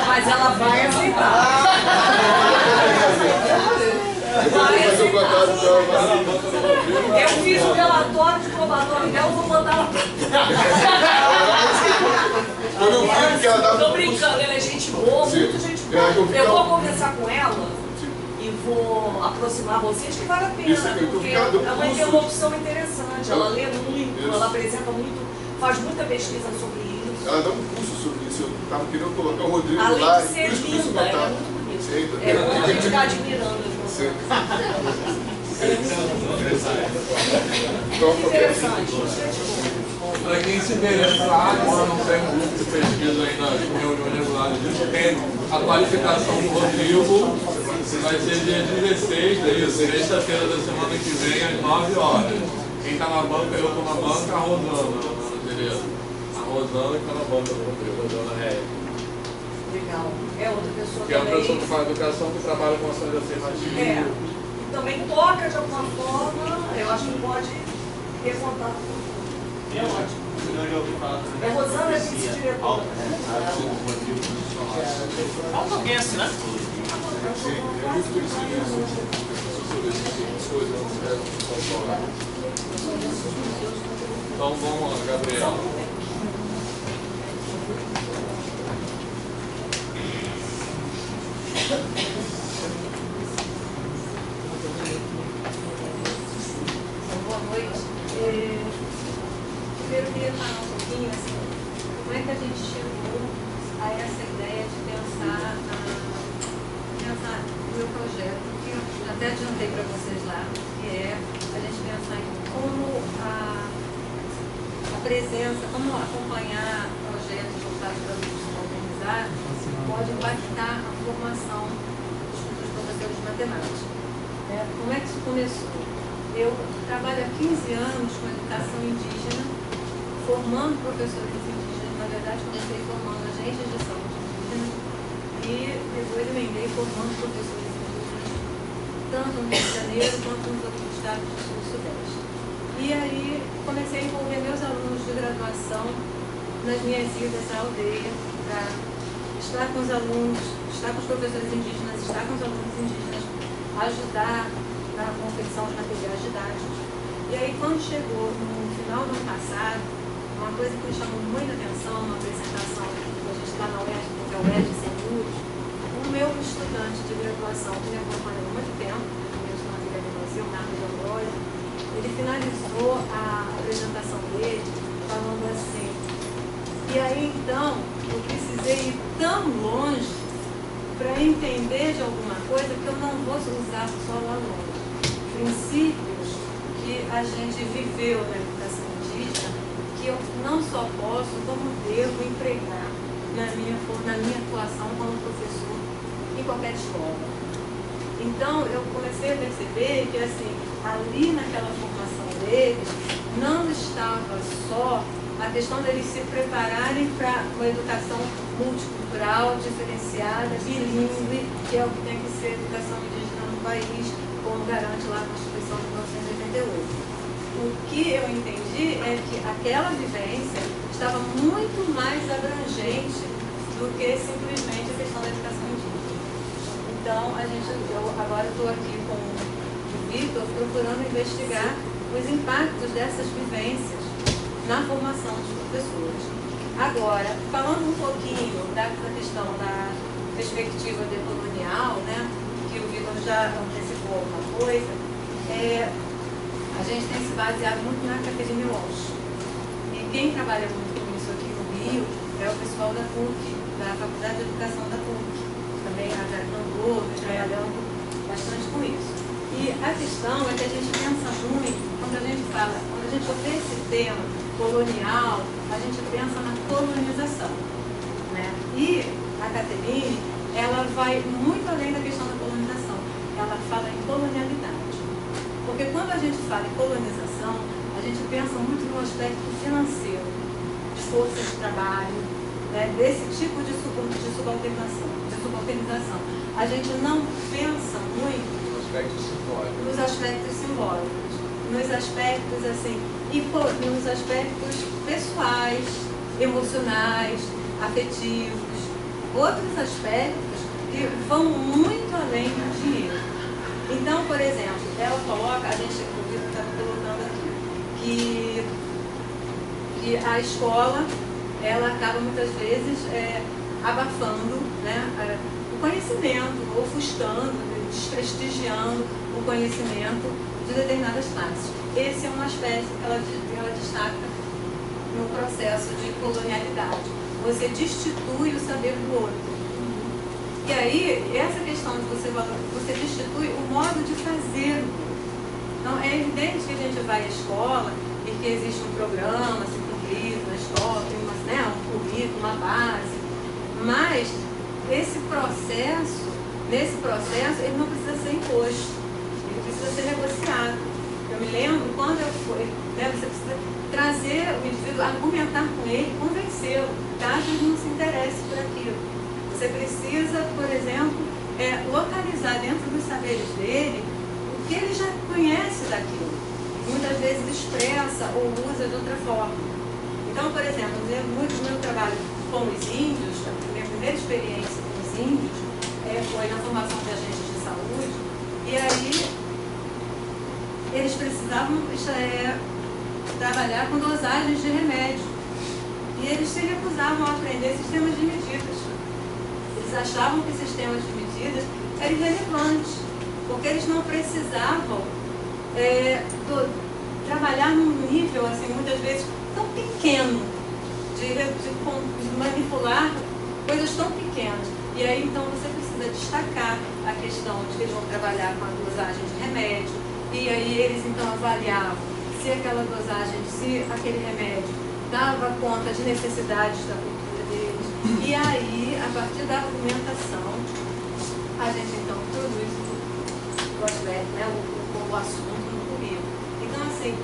Mas ela vai aceitar. Eu fiz o relatório de probatório dela, vou botar ela. Estou brincando, ela é gente boa, muito gente boa. Eu vou conversar com ela e vou aproximar vocês, que vale a pena, porque é uma interlocução interessante. Ela lê muito, ela apresenta muito, faz muita pesquisa sobre isso. Ela dá um curso sobre isso. Eu estava querendo colocar o Rodrigo além lá. De ser linda, ela é muito bonita. É bom a gente ficar admirando. Para quem se interessar, agora não tem um grupo de pesquisa ainda em reuniões regulares disso, tem a qualificação do Rodrigo, vai ser dia 16, sexta-feira da semana que vem, às 9 horas. Quem está na banca, eu estou na banca, a Rosana, beleza? A Rosana que está na banca do Rodrigo, a Rosana Regis. Legal. É outra pessoa que é uma também. pessoa que faz educação, que trabalha com ações afirmativas. Também toca de alguma forma, eu acho que pode ter contato com. É ótimo. É Rosana, é vice-diretora. Falta alguém assinar? Então vamos lá, Gabriel. Boa noite. Primeiro eu queria falar um pouquinho assim, como é que a gente chegou a essa ideia de pensar no meu projeto, que eu até adiantei para vocês lá, que é a gente pensar em como a presença, como acompanhar projetos voltados para adultos organizados pode impactar a formação dos professores de matemática. Como é que isso começou? Eu trabalho há 15 anos com educação indígena, formando professores indígenas. Na verdade, comecei formando agentes de saúde indígenas e depois emendei formando professores indígenas, tanto no Rio de Janeiro quanto nos outros estados do Sul e Sudeste. E aí comecei a envolver meus alunos de graduação nas minhas idas à aldeia, para estar com os alunos, estar com os professores indígenas, estar com os alunos indígenas, ajudar na confecção de materiais didáticos. E aí, quando chegou no final do ano passado, uma coisa que me chamou muita atenção, uma apresentação que a gente está na UERJ, que é o UERJ Sem Muros, o meu estudante de graduação, que me acompanhou há muito tempo, mesmo na Vida do Brasil, Marcos de Ambrósio, ele finalizou a apresentação dele falando assim, e aí então eu precisei ir tão longe para entender de alguma coisa que eu não vou usar só lá longe. Princípios que a gente viveu na educação indígena, que eu não só posso, como devo empregar na minha atuação como professor em qualquer escola. Então, eu comecei a perceber que, assim, ali naquela formação deles, não estava só a questão deles se prepararem para uma educação multicultural, diferenciada, bilíngue, que é o que tem que ser a educação indígena no país, como garante lá a Constituição de 1988. O que eu entendi é que aquela vivência estava muito mais abrangente do que simplesmente a questão da educação indígena. Então, eu agora estou aqui com o Vitor procurando investigar os impactos dessas vivências na formação dos professores. Agora, falando um pouquinho da questão da perspectiva decolonial, né, que o Vitor já antecipou alguma coisa, a gente tem se baseado muito na Catherine Walsh. E quem trabalha muito com isso aqui no Rio é o pessoal da PUC, da Faculdade de Educação da PUC. Também a Vera Candor vem trabalhando bastante com isso. E a questão é que a gente pensa muito, quando a gente vê esse tema colonial, a gente pensa na colonização, né? E a Catherine, ela vai muito além da questão da colonização. Ela fala em colonialidade. Porque quando a gente fala em colonização, a gente pensa muito no aspecto financeiro, de força de trabalho, né, desse tipo de subalternização. A gente não pensa muito nos aspectos simbólicos, nos aspectos assim, e nos aspectos pessoais, emocionais, afetivos, outros aspectos que vão muito além do dinheiro. Então, por exemplo, ela coloca, a gente está colocando aqui, que a escola, ela acaba muitas vezes abafando, né, o conhecimento, ofuscando, desprestigiando o conhecimento de determinadas classes. Esse é um aspecto que ela destaca no processo de colonialidade. Você destitui o saber do outro. E aí, essa questão de você destitui o modo de fazer. Então, é evidente que a gente vai à escola e que existe um programa a ser cumprido na escola, tem um currículo, uma base, mas nesse processo, ele não precisa ser imposto, ele precisa ser negociado. Eu me lembro quando eu fui, né, você precisa trazer o indivíduo, argumentar com ele, convencê-lo, caso ele não se interesse por aquilo. Você precisa, por exemplo, localizar dentro dos saberes dele o que ele já conhece daquilo. Muitas vezes expressa ou usa de outra forma. Então, por exemplo, eu lembro muito do meu trabalho com os índios, a minha primeira experiência com os índios foi na formação de agentes de saúde, e aí eles precisavam trabalhar com dosagens de remédio. E eles se recusavam a aprender sistemas de medidas. Eles achavam que sistemas de medidas eram irrelevantes, porque eles não precisavam trabalhar num nível, assim, muitas vezes, tão pequeno, de manipular coisas tão pequenas. E aí, então, você precisa destacar a questão de que eles vão trabalhar com a dosagem de remédio, e aí eles, então, avaliavam se aquela dosagem, se aquele remédio dava conta de necessidades da cultura deles. E aí, a partir da argumentação, a gente, então, produz o assunto no currículo. Então, assim,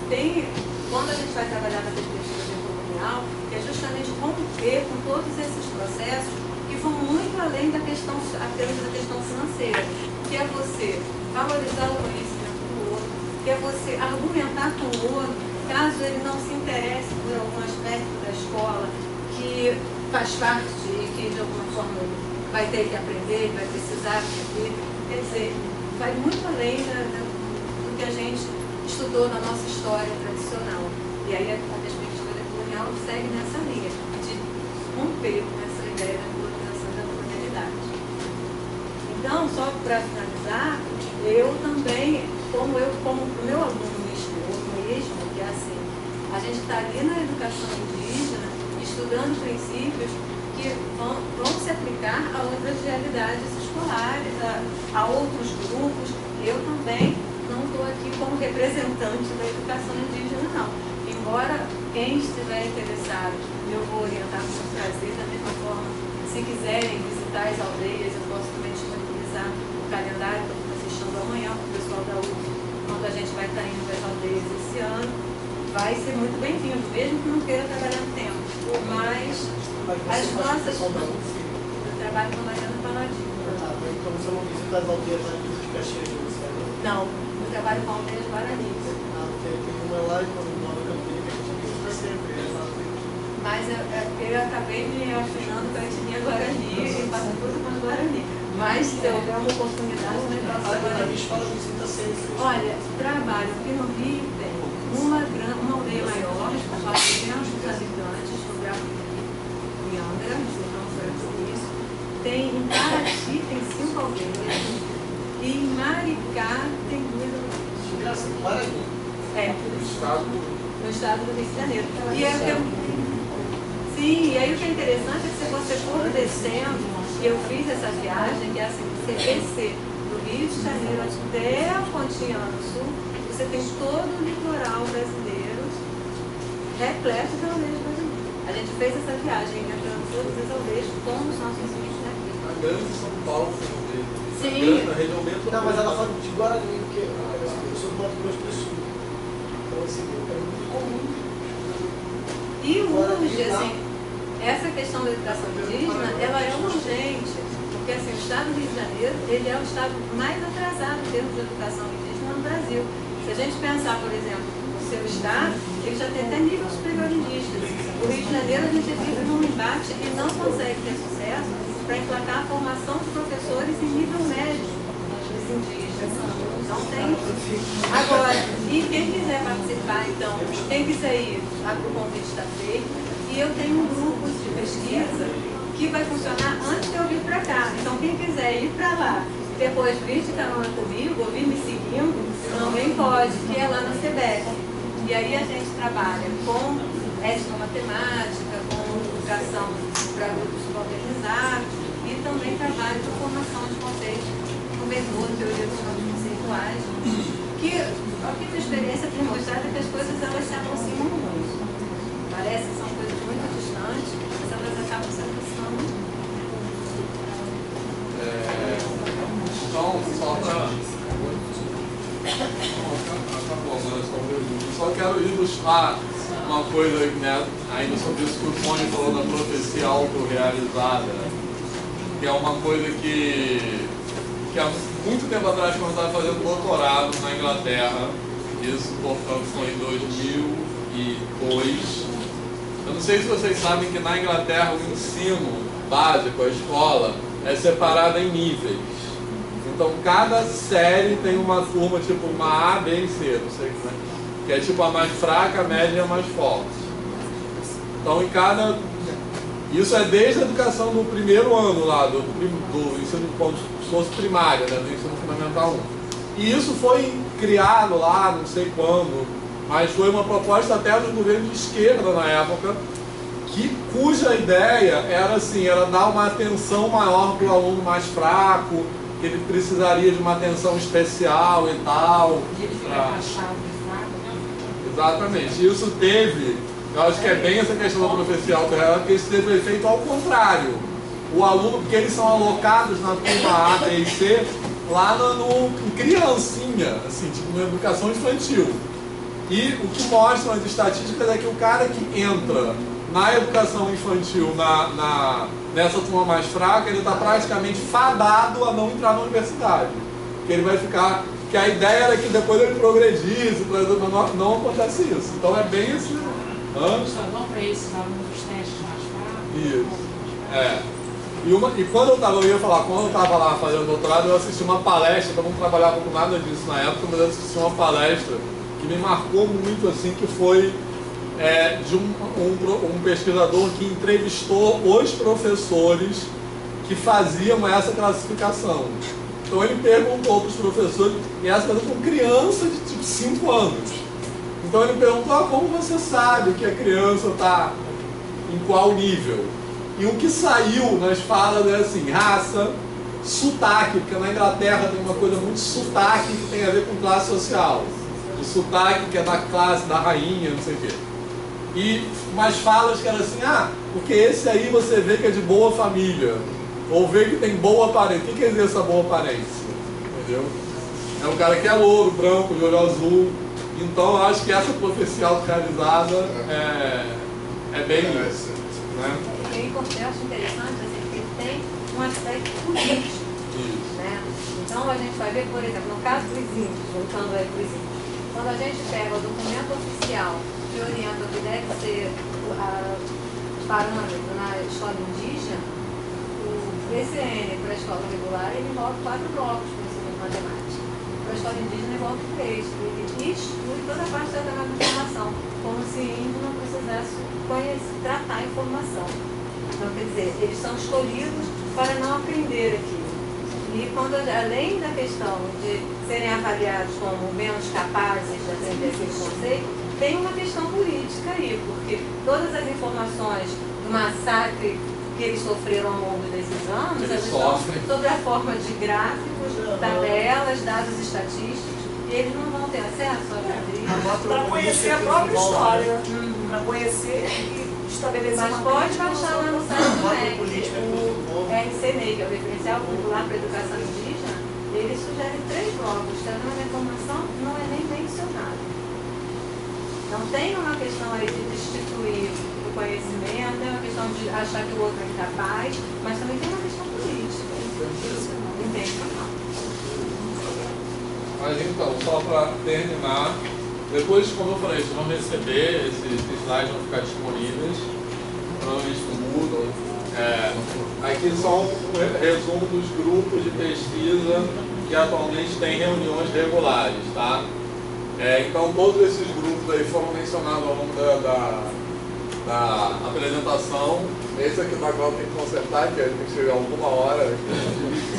quando a gente vai trabalhar na perspectiva decolonial, é justamente romper com todos esses processos que vão muito além da questão financeira, que é você valorizar o conhecimento do outro, que é você argumentar com o outro, caso ele não se interesse por algum aspecto da escola que faz parte e que de alguma forma ele vai ter que aprender, vai precisar aprender. Quer dizer, vai muito além do que a gente estudou na nossa história tradicional. E aí a perspectiva decolonial segue nessa linha, de romper com essa ideia da colonização e da colonialidade. Então, só para finalizar, eu também, como o meu aluno me explicou mesmo, que é assim, a gente está ali na educação indígena, estudando princípios que vão se aplicar a outras realidades escolares, a outros grupos. Eu também não estou aqui como representante da educação indígena, não. Embora quem estiver interessado, eu vou orientar com prazer, da mesma forma, se quiserem visitar das aldeias, eu posso também disponibilizar o calendário que eu estou assistindo amanhã para o pessoal da UF, quando a gente vai estar indo para as aldeias esse ano. Vai ser muito bem-vindo, mesmo que não queira trabalhar no tempo. Mas as nossas... Eu trabalho com a Mariana Paladino. Então você não visita as aldeias lá de Caxias de Luciano? Não, eu trabalho com aldeias guaranis. Porque tem uma lá em Nova Campinas que a gente visita sempre. Mas eu acabei me afinando com a etnia Guarani e faço tudo com os Guarani. Mas se eu houver uma oportunidade, eu faço Guarani. Olha, trabalho aqui no Rio tem uma aldeia maior, com quase 200 habitantes, sobre a Angra, no Sertão Francisco. Tem em Paraty tem 5 aldeias. E em Maricá tem 2 aldeias. É. No estado do Rio de Janeiro. Sim, e aí o que é interessante é que se você for descendo, e eu fiz essa viagem, que é assim, você descer do Rio de Janeiro até a Pontiano Sul, você tem todo o litoral brasileiro repleto de aldeias brasileiras. A gente fez essa viagem entrando todas as aldeias com os nossos amigos daqui. A grande São Paulo foi um deles. Sim. A região metropolitana. Não, mas ela fala de Guarani, porque eu sou do Mato Grosso do Sul. Então, assim, é muito comum. E hoje, assim, essa questão da educação indígena, ela é urgente, porque assim, o estado do Rio de Janeiro, ele é o estado mais atrasado em termos de educação indígena no Brasil. Se a gente pensar, por exemplo, no seu estado, ele já tem até nível superior indígena. O Rio de Janeiro, a gente vive num embate e não consegue ter sucesso para emplacar a formação de professores em nível médio dos indígenas. Não tem. Agora, e quem quiser participar, então, quem quiser ir, o convite está feito. E eu tenho um grupo de pesquisa que vai funcionar antes de eu vir para cá. Então, quem quiser ir para lá, depois vir de carona comigo, ou vir me seguindo, também pode, que é lá na CBEC. E aí a gente trabalha com etnomatemática, com educação para grupos organizados e também trabalho com formação de conceitos, com mergulho, teoria dos campos conceituais, que a minha experiência tem mostrado é que as coisas elas se aproximam muito. Parece que são coisas muito distantes, mas elas acabam se aproximando. Então, só para... Só quero ilustrar uma coisa, né, ainda sobre isso que o Tony falou da profecia autorrealizada, que é uma coisa que há muito tempo atrás, quando eu estava fazendo doutorado na Inglaterra, isso, portanto, foi em 2002. Eu não sei se vocês sabem que na Inglaterra o ensino básico, a escola, é separada em níveis. Então cada série tem uma turma, tipo uma A, B e C, não sei como é. Que é tipo a mais fraca, a média e a mais forte. Então em cada... Isso é desde a educação do primeiro ano lá, do ensino como se fosse primário, né, do ensino fundamental 1. E isso foi criado lá, não sei quando, mas foi uma proposta até do governo de esquerda na época, cuja ideia era assim, era dar uma atenção maior para o aluno mais fraco, que ele precisaria de uma atenção especial e tal. E ele fica achado de fraco, né? Exatamente. Isso teve, eu acho que é bem essa questão da profecia autorrealizada, porque isso teve efeito ao contrário. O aluno, porque eles são alocados na turma A, B e C, lá em criancinha, assim, tipo na educação infantil. E o que mostram as estatísticas é que o cara que entra na educação infantil, nessa turma mais fraca, ele está praticamente fadado a não entrar na universidade. Porque ele vai ficar... Que a ideia era que depois ele progredisse, não acontece isso. Então é bem isso. Só dão para esses alunos os testes mais fracos. Isso. E quando eu ia falar, quando eu estava lá fazendo doutorado, eu assisti uma palestra, eu não trabalhava com nada disso na época, mas eu assisti uma palestra que me marcou muito, assim, que foi de um pesquisador que entrevistou os professores que faziam essa classificação. Então ele perguntou para os professores, e essa coisa com criança de tipo 5 anos. Então ele perguntou, como você sabe que a criança está em qual nível? E o que saiu nas falas é assim, raça, sotaque, porque na Inglaterra tem uma coisa muito sotaque que tem a ver com classe social. O sotaque que é da classe, da rainha, não sei o quê. E umas falas que eram assim, porque esse aí você vê que é de boa família. ou vê que tem boa aparência. O que quer dizer essa boa aparência? Entendeu? É um cara que é louro, branco, de olho azul. Então eu acho que essa profecia autorrealizada é bem isso. Né? Eu acho interessante assim, que tem um aspecto político. Né? Então a gente vai ver, por exemplo, no caso dos índios, voltando aí para os índios, quando a gente pega o documento oficial que orienta o que deve ser os parâmetros na escola indígena, o PCN para a escola regular ele envolve 4 blocos para o ensino de matemática. Para a escola indígena envolve 3. Ele exclui toda a parte da informação, como se índio não precisasse tratar a informação. Então, quer dizer, eles são escolhidos para não aprender aquilo. E quando, além da questão de serem avaliados como menos capazes de aprender aquele conceito, tem uma questão política aí, porque todas as informações do massacre que eles sofreram ao longo desses anos, elas estão sob a forma de gráficos, tabelas, dados estatísticos, e eles não vão ter acesso a isso. Para conhecer a própria história, para conhecer e estabelecer mas uma pode baixar lá no site do MEC, o RCNEI, que é o Referencial Curricular para a Educação Indígena, ele sugere 3 blocos, que a informação não é nem mencionada. Não tem uma questão aí de destituir o conhecimento, tem uma questão de achar que o outro é incapaz, mas também tem uma questão política. Intencional. Mas então, só para terminar, depois, como eu falei, vocês vão receber, esses slides vão ficar disponíveis no Moodle. Aqui são um resumo dos grupos de pesquisa que atualmente têm reuniões regulares, tá? Então, todos esses grupos aí foram mencionados ao longo da apresentação. Esse aqui da qual tem que consertar, que a gente tem que chegar alguma hora.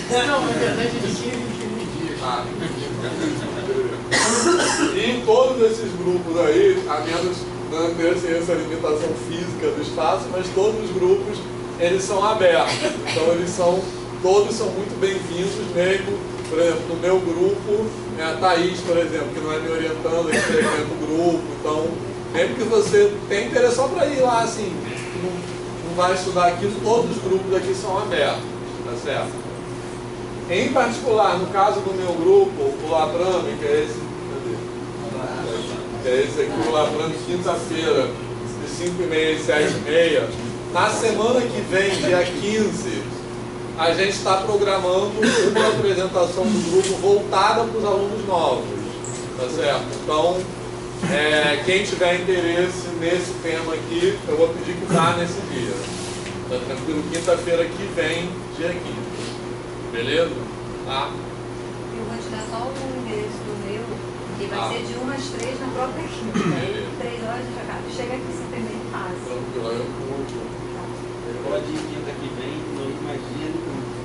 Não, na verdade, ele tinha 21 dias. E em todos esses grupos aí, a menos não ter essa limitação física do espaço, mas todos os grupos, eles são abertos. Então, todos são muito bem-vindos mesmo. Por exemplo, no meu grupo, a Thaís, por exemplo, que não é me orientando, é frequenta o grupo. Então, mesmo que você tenha interesse só para ir lá, assim, não vai estudar aquilo, todos os grupos aqui são abertos, tá certo? Em particular, no caso do meu grupo, o Labrame, que é esse aqui, o Labrame, quinta-feira, de 5h30 e 7h30, na semana que vem, dia 15, a gente está programando uma apresentação do grupo voltada para os alunos novos, tá certo? Então, quem tiver interesse nesse tema aqui, eu vou pedir que vá nesse dia. Tá tranquilo? Quinta-feira que vem, dia 15. Beleza? Tá? Eu vou te dar só o endereço do meu, que vai ser de 1 às 3 na própria quinta. 3 horas de acaba. Chega aqui sempre bem fácil. Tranquilo, eu curto. Pode ir quinta que vem, não imagino.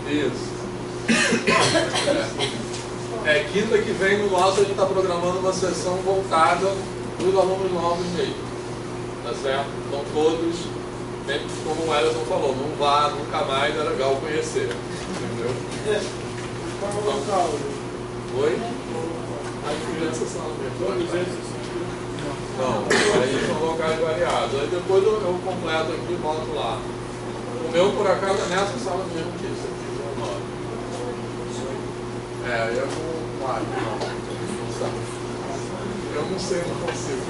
Isso. Quinta que vem no nosso a gente está programando uma sessão voltada para os alunos novos mesmo. Tá certo? Então todos, como o Ellison falou, não vá nunca mais, é legal conhecer. Entendeu? Qual é o local? Oi? Aqui nessa sala mesmo. Não, aí são locais variados. Aí depois eu completo aqui e volto lá. O meu, por acaso, é nessa sala mesmo que isso aqui, 19. Aí é com o Mário, não. Eu não sei, não consigo.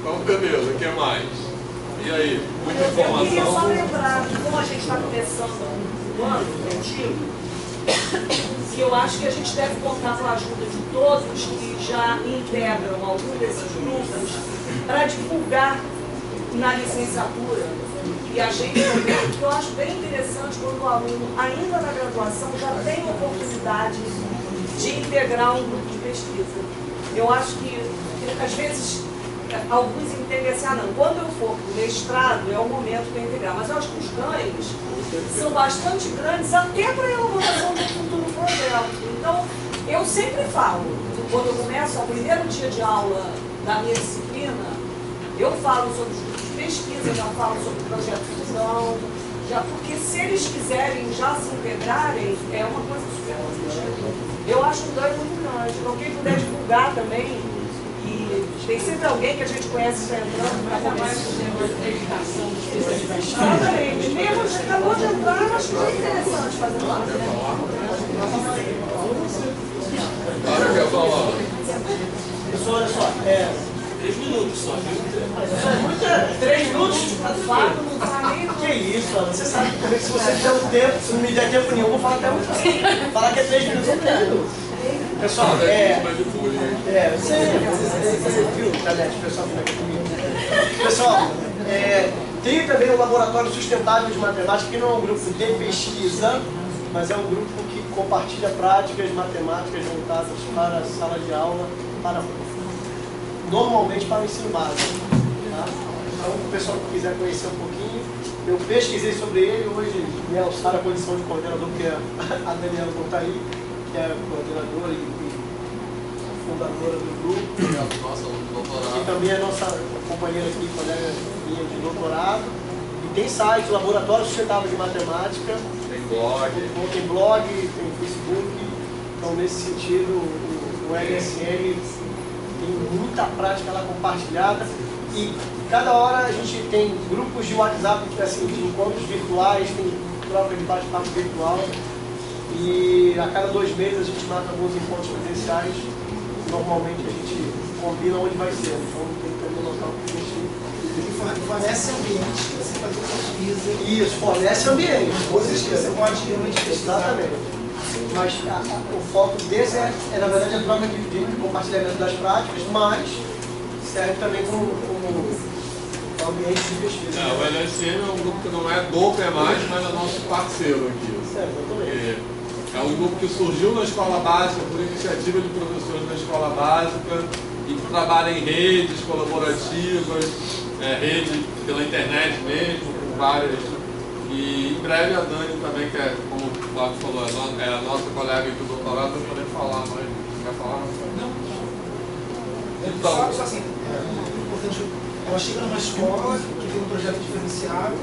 Então, beleza, o que mais? E aí, muita informação? Eu queria só lembrar que, como a gente está começando o ano letivo, que eu acho que a gente deve contar com a ajuda de todos que já integram algum desses grupos para divulgar na licenciatura e a gente também, porque eu acho bem interessante quando o aluno, ainda na graduação, já tem a oportunidade de integrar um grupo de pesquisa. Eu acho que às vezes, alguns entendem assim, não, quando eu for para o mestrado é o momento para integrar, mas eu acho que os ganhos são bastante grandes até para a elaboração do futuro projeto. Então, eu sempre falo, quando eu começo o primeiro dia de aula da minha disciplina, eu falo sobre os grupos de pesquisa, já falo sobre o projeto Fusão, já porque se eles quiserem já se integrarem, é uma coisa super positiva. Eu acho um ganho muito grande. Então, quem puder divulgar também e Tem sempre alguém que a gente conhece que está entrando para mais um negócio de dedicação dos especialistas. Exatamente. Mesmo que acabou de entrar, eu acho que é interessante fazer lá. Claro que eu falar. Pessoal, olha só, 3 minutos só, viu? 3 minutos? Que isso, você sabe que se você der um tempo, se não me der tempo nenhum, eu vou falar até muito. Falar que é 3 minutos é 3 minutos. Pessoal, você viu, internet, pessoal, como é que é comigo? Pessoal, tem também o Laboratório Sustentável de Matemática, que não é um grupo de pesquisa, mas é um grupo que compartilha práticas matemáticas voltadas para a sala de aula, normalmente para o ensino básico. Tá? Então, o pessoal que quiser conhecer um pouquinho, eu pesquisei sobre ele, hoje me alçaram a posição de coordenador, porque a Daniela não está aí, que é a coordenadora e fundadora do grupo, que também é nossa companheira aqui, colega minha de doutorado. E tem site, Laboratório Sustentável de Matemática, tem blog, tem Facebook. Então, nesse sentido, o LSM tem muita prática lá compartilhada. E cada hora a gente tem grupos de WhatsApp, assim, de encontros virtuais, tem troca de bate-papo virtual. E a cada 2 meses a gente marca alguns encontros presenciais. Normalmente a gente combina onde vai ser. Então tem também um local que a gente... Fornece ambiente para você fazer pesquisa. Isso, fornece ambiente. Coisas que você pode realmente pesquisar. Exatamente. Mas o foco desse é, na verdade, a troca de compartilhamento das práticas, mas serve também como ambiente de pesquisa. O LSM é um grupo que não é do PEMAS, mas é nosso parceiro aqui. Exatamente. É um grupo que surgiu na escola básica por iniciativa de professores da escola básica e que trabalha em redes colaborativas, rede pela internet mesmo, com várias. E em breve a Dani também, que é, como o Flávio falou, é a nossa colega do doutorado, vai poder falar, mas quer falar? Não. Então, Só assim, importante, ela chega numa escola que tem um projeto diferenciado,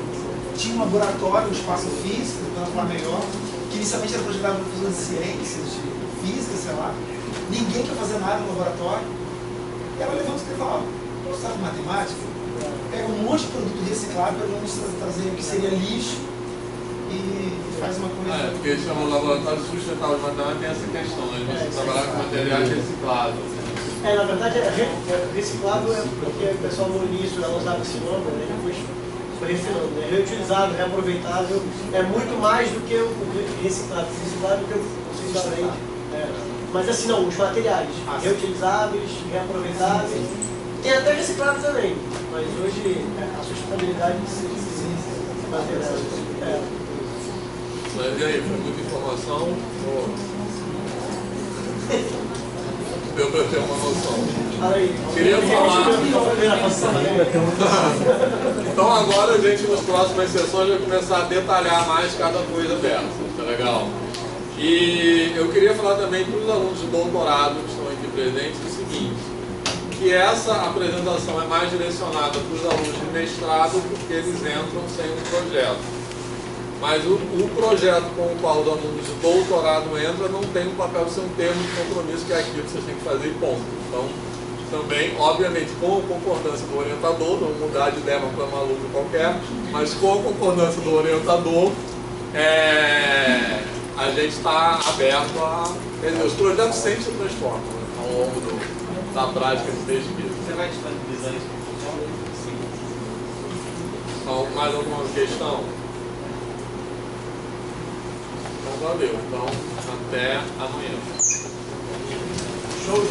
tinha um laboratório, um espaço físico, para falar melhor, que inicialmente era projetado para professores de ciências, de física, sei lá. Ninguém quer fazer nada no laboratório. E ela levanta e fala, você sabe matemática? Pega um monte de produto reciclável, vamos trazer o que seria lixo e faz uma coisa... porque eles chamam o Laboratório Sustentável de Matemática, tem essa questão, né? Você trabalhar com materiais reciclados. Na verdade, reciclável é porque o pessoal no início ela usava esse nome, né? Depois foi refinando, né? Reutilizável, reaproveitável, é muito mais do que o reciclável. Reciclável que vocês aprendem. Mas assim não, os materiais, reutilizáveis, reaproveitáveis, tem até reciclável também, mas hoje a sustentabilidade desses materiais. Mas e aí, foi muita informação? Deu para ter uma noção. Queria falar. Então agora a gente nas próximas sessões vai começar a detalhar mais cada coisa dessa, tá legal? E eu queria falar também para os alunos de doutorado que estão aqui presentes o seguinte, que essa apresentação é mais direcionada para os alunos de mestrado porque eles entram sem um projeto. Mas o projeto com o qual os alunos de doutorado entram não tem um papel de ser um termo de compromisso, que é aquilo que vocês têm que fazer e ponto. Então, também, obviamente, com a concordância do orientador, não mudar de ideia para um aluno qualquer, mas com a concordância do orientador, a gente está aberto a... Quer dizer, os projetos sempre se transformam, né, ao longo da prática de pesquisa. Você vai disponibilizar isso para o pessoal? Sim. Então, mais alguma questão? Então, valeu. Então, até amanhã. Show!